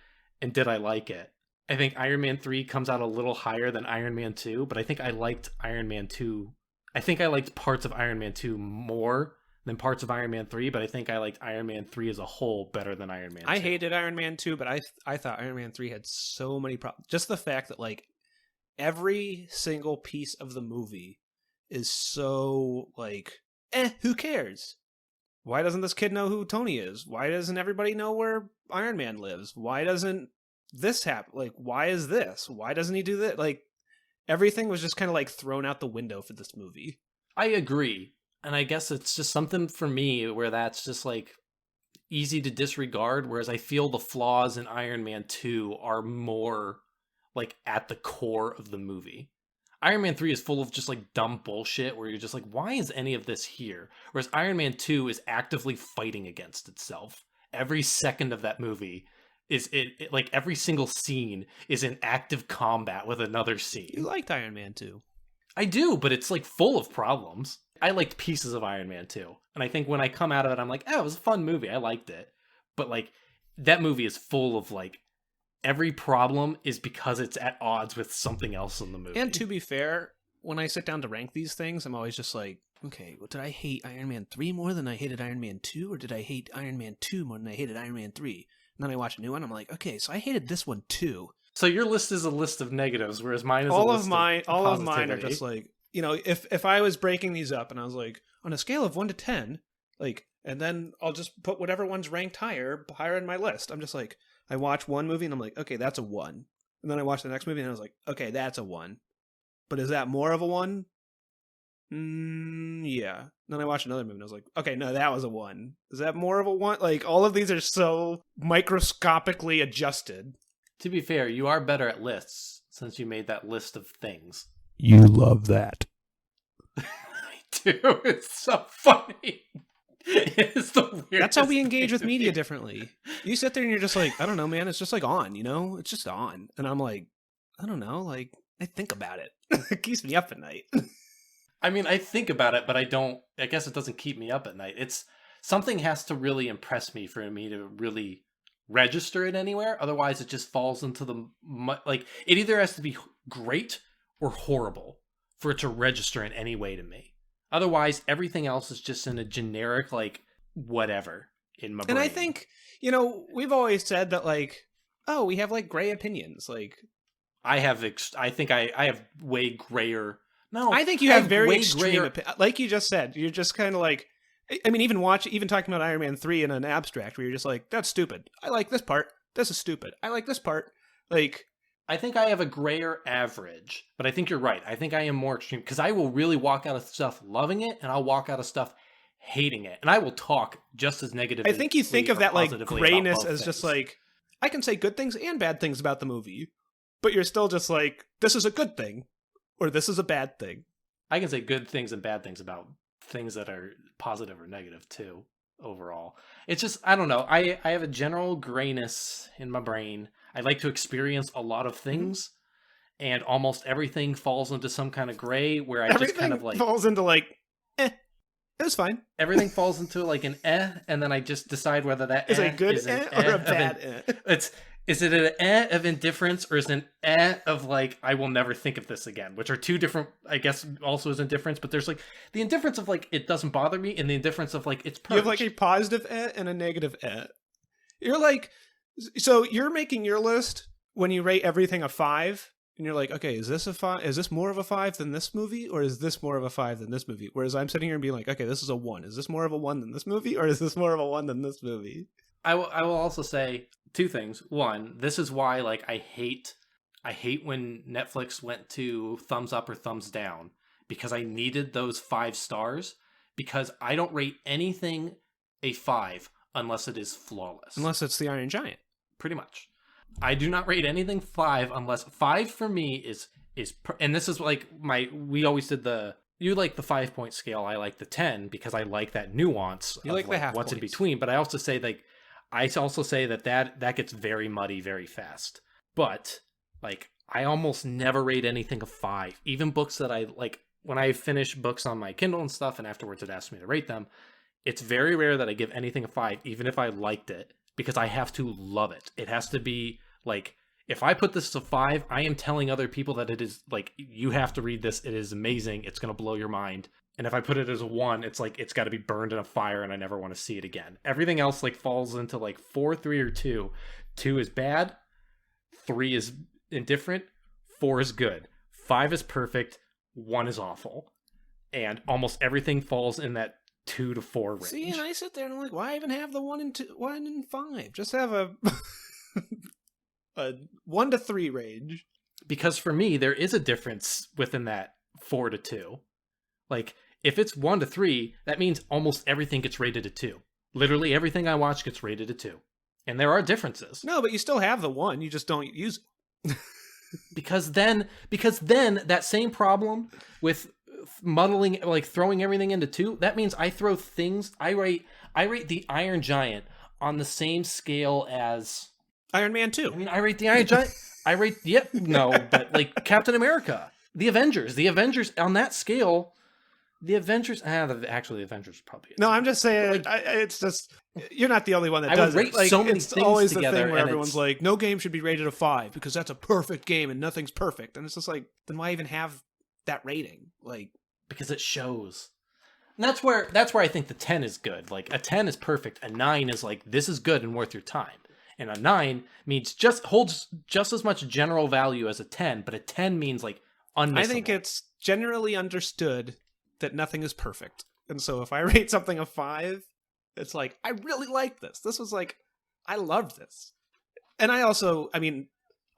and did I like it. I think Iron Man 3 comes out a little higher than Iron Man 2, but I think I liked Iron Man 2. I think I liked parts of Iron Man 2 more than parts of Iron Man 3, but I think I liked Iron Man 3 as a whole better than Iron Man 2. I hated Iron Man 2, but I thought Iron Man 3 had so many problems. Just the fact that like every single piece of the movie is so like, who cares? Why doesn't this kid know who Tony is? Why doesn't everybody know where Iron Man lives? Why doesn't this happen? Like, why is this? Why doesn't he do that? Like, everything was just kind of like thrown out the window for this movie. I agree. And I guess it's just something for me where that's just like easy to disregard, whereas I feel the flaws in Iron Man 2 are more like at the core of the movie. Iron Man 3 is full of just like dumb bullshit where you're just like, why is any of this here? Whereas Iron Man 2 is actively fighting against itself. Every second of that movie is it like every single scene is in active combat with another scene. You liked Iron Man 2. I do, but it's like full of problems. I liked pieces of Iron Man 2. And I think when I come out of it, I'm like, oh, it was a fun movie. I liked it. But like that movie is full of like every problem is because it's at odds with something else in the movie. And to be fair, when I sit down to rank these things, I'm always just like, okay, well, did I hate Iron Man 3 more than I hated Iron Man 2? Or did I hate Iron Man 2 more than I hated Iron Man 3? And then I watch a new one, I'm like, okay, so I hated this one too. So your list is a list of negatives, whereas mine is all a of list mine. of All of mine are positivity. just like, you know, if I was breaking these up and I was like, on a scale of 1 to 10, like, and then I'll just put whatever one's ranked higher in my list. I'm just like, I watch one movie and I'm like, okay, that's a 1. And then I watch the next movie and I was like, okay, that's a 1. But is that more of a 1? Yeah. Then I watched another movie and I was like, okay, no, that was a 1. Is that more of a 1? Like, all of these are so microscopically adjusted. To be fair, you are better at lists since you made that list of things. You love that. I do. It's so funny. It's the weirdest That's how we thing engage with to media me. differently. You sit there and you're just like, I don't know, man. It's just like on, you know? It's just on. And I'm like, I don't know. Like, I think about it. It keeps me up at night. I mean, I think about it, but I guess it doesn't keep me up at night. It's something has to really impress me for me to really register it anywhere. Otherwise, it just falls into the, like, it either has to be great or horrible for it to register in any way to me. Otherwise, everything else is just in a generic, like, whatever in my brain. And I think, you know, we've always said that, like, oh, we have, like, gray opinions. Like, I think I have way grayer. No, I think you have very way extreme like you just said, you're just kind of like, I mean, even talking about Iron Man 3 in an abstract where you're just like, that's stupid. I like this part. This is stupid. I like this part. Like, I think I have a grayer average, but I think you're right. I think I am more extreme because I will really walk out of stuff loving it and I'll walk out of stuff hating it. And I will talk just as negatively. I think you think of that like positively grayness about both as just things. like, I can say good things and bad things about the movie, but you're still just like, this is a good thing or this is a bad thing. I can say good things and bad things about things that are positive or negative too, overall. It's just, I don't know. I have a general grayness in my brain. I like to experience a lot of things, and almost everything falls into some kind of gray where I Everything just kind of like... falls into like, it was fine. Everything falls into like an and then I just decide whether that Is it a good is an or a of bad Is it an of indifference or is it an of like I will never think of this again, which are two different, I guess, also is indifference, but there's like the indifference of like it doesn't bother me and the indifference of like it's purged. You have like a positive and a negative You're like, so you're making your list when you rate everything a 5, and you're like, okay, is this a 5? Is this more of a 5 than this movie, or is this more of a 5 than this movie? Whereas I'm sitting here and being like, okay, this is a 1. Is this more of a 1 than this movie, or is this more of a 1 than this movie? I will also say two things. One, this is why like I hate when Netflix went to thumbs up or thumbs down, because I needed those 5 stars, because I don't rate anything a 5 unless it is flawless. Unless it's the Iron Giant. Pretty much. I do not rate anything 5 unless 5 for me is and this is like we always did you like the 5-point scale, I like the 10 because I like that nuance You of like the half what's in points. between, but I also say that gets very muddy very fast. But like I almost never rate anything a 5. Even books that I like, when I finish books on my Kindle and stuff and afterwards it asks me to rate them, it's very rare that I give anything a 5 even if I liked it, because I have to love it. It has to be like, if I put this to 5, I am telling other people that it is like, you have to read this. It is amazing. It's going to blow your mind. And if I put it as a 1, it's like, it's got to be burned in a fire and I never want to see it again. Everything else like falls into like 4, 3, or 2. 2 is bad. 3 is indifferent. 4 is good. 5 is perfect. 1 is awful. And almost everything falls in that 2 to 4 range. See, and I sit there and I'm like, why even have the 1 and 5? Just have a a 1 to 3 range. Because for me, there is a difference within that 4 to 2. Like, if it's 1 to 3, that means almost everything gets rated a 2. Literally everything I watch gets rated a 2. And there are differences. No, but you still have the 1. You just don't use it. because then that same problem with muddling, like throwing everything into 2, that means I throw things. I rate the Iron Giant on the same scale as Iron Man 2. I mean, I rate the Iron Giant. But like Captain America, the Avengers on that scale. The Avengers, the Avengers probably is. No, I'm just saying, Like, it's just, you're not the only one that I does would it. rate Like, so many it's things always the together, thing where and everyone's it's- like, no game should be rated a 5 because that's a perfect game and nothing's perfect. And it's just like, then why even have that rating? Like, because it shows. And that's where I think the 10 is good. Like a 10 is perfect. A 9 is like, this is good and worth your time. And a 9 means holds just as much general value as a 10, but a 10 means like unmissable. I think it's generally understood that nothing is perfect. And so if I rate something a 5, it's like, I really like this. This was like, I loved this. And I also, I mean,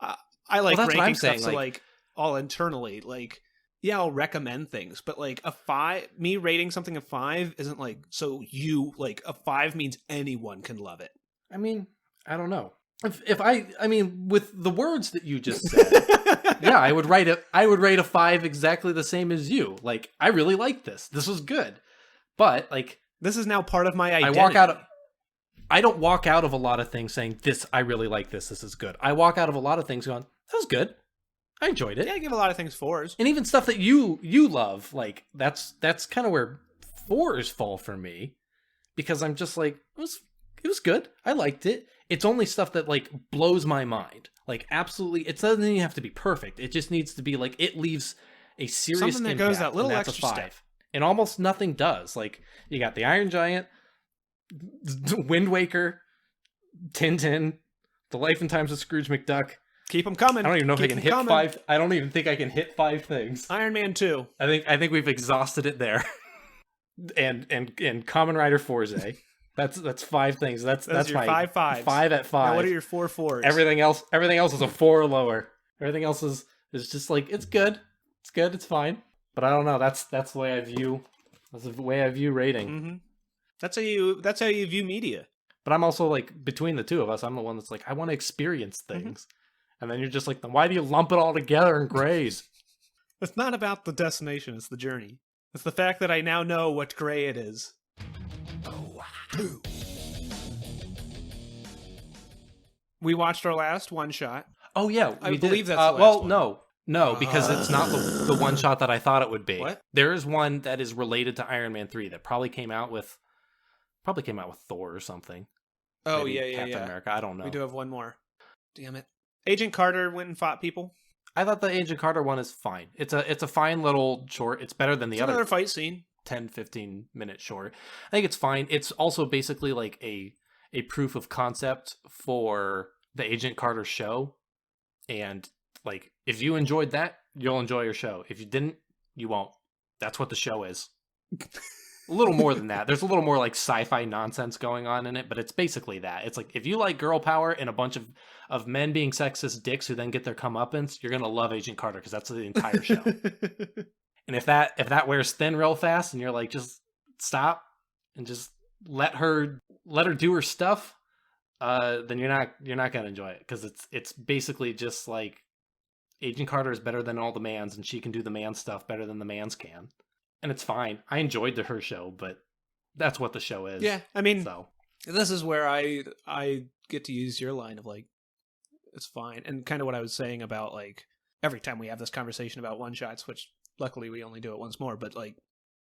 I like that's what I'm ranking stuff, saying, so like- like all internally, like, yeah, I'll recommend things, but like a 5, me rating something a 5 isn't like, so you, like, a 5 means anyone can love it. I mean, I don't know. If I mean, with the words that you just said, yeah, I would rate a 5 exactly the same as you. Like, I really like this. This was good. But like, This is now part of my identity. I don't walk out of a lot of things saying this. I really like this. This is good. I walk out of a lot of things going, that was good. I enjoyed it. Yeah, I give a lot of things 4s. And even stuff that you love, like that's kind of where 4s fall for me, because I'm just like, it was good. I liked it. It's only stuff that like blows my mind. Like absolutely, it doesn't even have to be perfect. It just needs to be like, it leaves a serious Something that impact, goes that little and that's extra a 5. step. And almost nothing does. Like, you got the Iron Giant, Wind Waker, Tintin, The Life and Times of Scrooge McDuck. Keep them coming. I don't even know if I Keep can 'em hit coming. 5. I don't even think I can hit 5 things. Iron Man 2. I think we've exhausted it there. and Kamen Rider Forze. That's 5 things. That's your my 5 5s. 5 at 5. Now what are your 4 4s? Everything else is a 4 or lower. Everything else is just like, it's good. It's good. It's fine. But I don't know. That's the way I view. That's the way I view rating. Mm-hmm. That's how you view media. But I'm also like, between the two of us, I'm the one that's like, I want to experience things. And then you're just like, then why do you lump it all together in grays? It's not about the destination, it's the journey. It's the fact that I now know what gray it is. We watched our last one shot. Oh yeah, I we believe did. that's the last well, one. no, because it's not the one shot that I thought it would be. What? There is one that is related to Iron Man 3 that probably came out with Thor or something. Oh, Maybe yeah. Captain America. I don't know. We do have one more. Damn it. Agent Carter went and fought people. I thought the Agent Carter one is fine. It's a fine little short. It's better than the It's other another fight scene. 10-15 minute short. I think it's fine. It's also basically like a proof of concept for the Agent Carter show. And like, if you enjoyed that, you'll enjoy your show. If you didn't, you won't. That's what the show is. A little more than that. There's a little more like sci-fi nonsense going on in it, but it's basically that. It's like, if you like girl power and a bunch of men being sexist dicks who then get their comeuppance, you're gonna love Agent Carter, because that's the entire show. And if that wears thin real fast, and you're like, just stop and just let her do her stuff, then you're not gonna enjoy it, because it's basically just like, Agent Carter is better than all the mans, and she can do the man stuff better than the mans can. And it's fine. I enjoyed her show, but that's what the show is. Yeah, I mean, So this is where I get to use your line of like, it's fine. And kind of what I was saying about like, every time we have this conversation about one shots, which luckily we only do it once more, but like,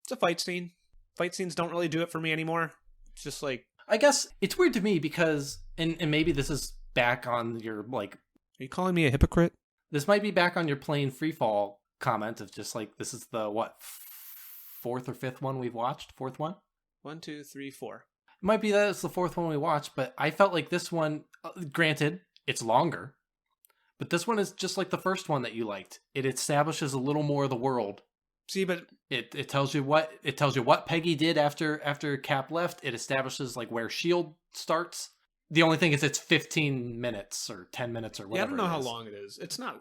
it's a fight scene. Fight scenes don't really do it for me anymore. It's just like, I guess it's weird to me because, and maybe this is back on your like, are you calling me a hypocrite? this might be back on your plain freefall comment of just like, this is the what, 4th or 5th one we've watched? 4th one? 1, 2, 3, 4. It might be that it's the 4th one we watched, but I felt like this one, granted, it's longer, but this one is just like the first one that you liked. It establishes a little more of the world. See, but It tells you what Peggy did after Cap left. It establishes like where SHIELD starts. The only thing is it's 15 minutes or 10 minutes or whatever. Yeah, I don't know it how is. long it is. It's not...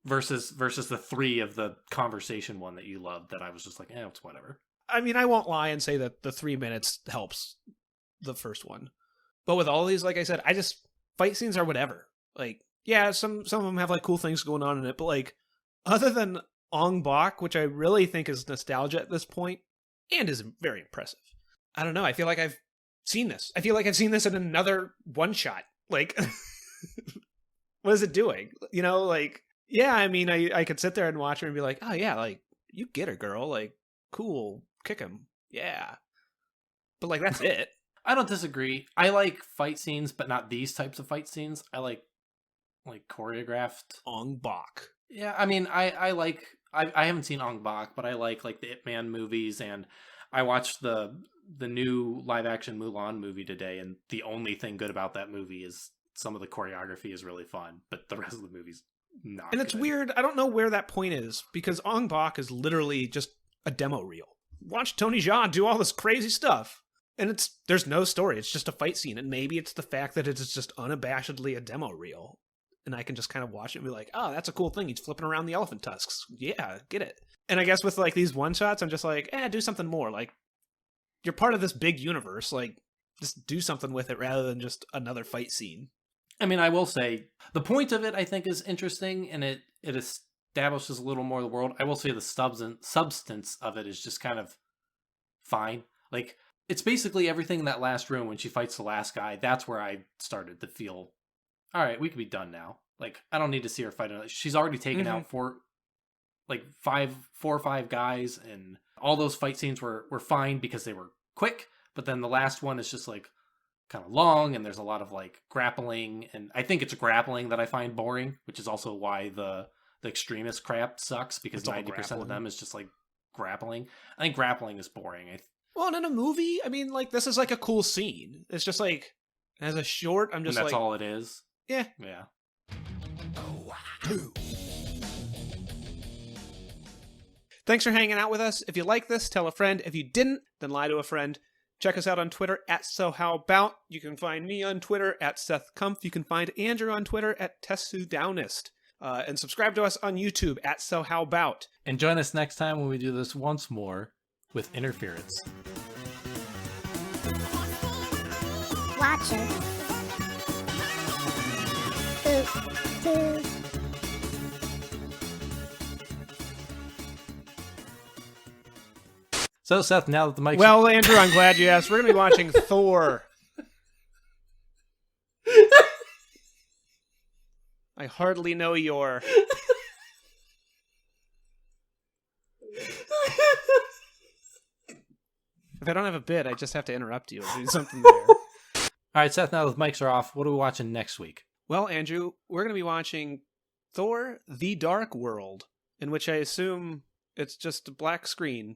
Versus the 3 of the conversation one that you loved that I was just like, it's whatever. I mean, I won't lie and say that the 3 minutes helps the first one. But with all these, like I said, fight scenes are whatever. Like, yeah, some of them have like cool things going on in it, but like, other than Ong Bak, which I really think is nostalgia at this point, and is very impressive. I don't know, I feel like I've seen this. I feel like I've seen this in another one-shot. Like, what is it doing? You know, like, yeah, I mean, I could sit there and watch her and be like, oh yeah, like, you get her, girl. Like, cool, kick him. Yeah. But like, that's it. I don't disagree. I like fight scenes, but not these types of fight scenes. I like choreographed. Ong Bak. Yeah, I mean, I haven't seen Ong Bak, but I like the Ip Man movies, and I watched the new live action Mulan movie today, and the only thing good about that movie is some of the choreography is really fun, but the rest of the movie's not. And it's weird. I don't know where that point is, because Ong Bak is literally just a demo reel. Watch Tony Jaa do all this crazy stuff. And there's no story. It's just a fight scene. And maybe it's the fact that it's just unabashedly a demo reel. And I can just kind of watch it and be like, oh, that's a cool thing. He's flipping around the elephant tusks. Yeah, get it. And I guess with like these one-shots, I'm just like, do something more. Like, you're part of this big universe. Like, just do something with it rather than just another fight scene. I mean, I will say, the point of it, I think, is interesting, and it establishes a little more of the world. I will say the substance of it is just kind of fine. Like, it's basically everything in that last room when she fights the last guy. That's where I started to feel, all right, we can be done now. Like, I don't need to see her fight another. She's already taken out four or five guys, and all those fight scenes were fine because they were quick. But then the last one is just like kind of long, and there's a lot of like grappling, and I think it's grappling that I find boring, which is also why the extremist crap sucks, because 90% of them is just like grappling. I think grappling is boring. Well, and in a movie, I mean, like, this is like a cool scene. It's just like, as a short, I'm just and that's like, all it is. Yeah. Thanks for hanging out with us. If you like this, tell a friend. If you didn't, then lie to a friend. Check us out on Twitter @SoHowAbout. You can find me on Twitter @SethKumpf. You can find Andrew on Twitter @TessuDownist. And subscribe to us on YouTube @SoHowAbout. And join us next time when we do this once more with Interference. Watcher. Two. So, Seth, now that the mic's... Well, Andrew, I'm glad you asked. We're going to be watching Thor. I hardly know your... If I don't have a bit, I just have to interrupt you and do something there. All right, Seth, now that the mics are off, what are we watching next week? Well, Andrew, we're going to be watching Thor: The Dark World, in which I assume it's just a black screen.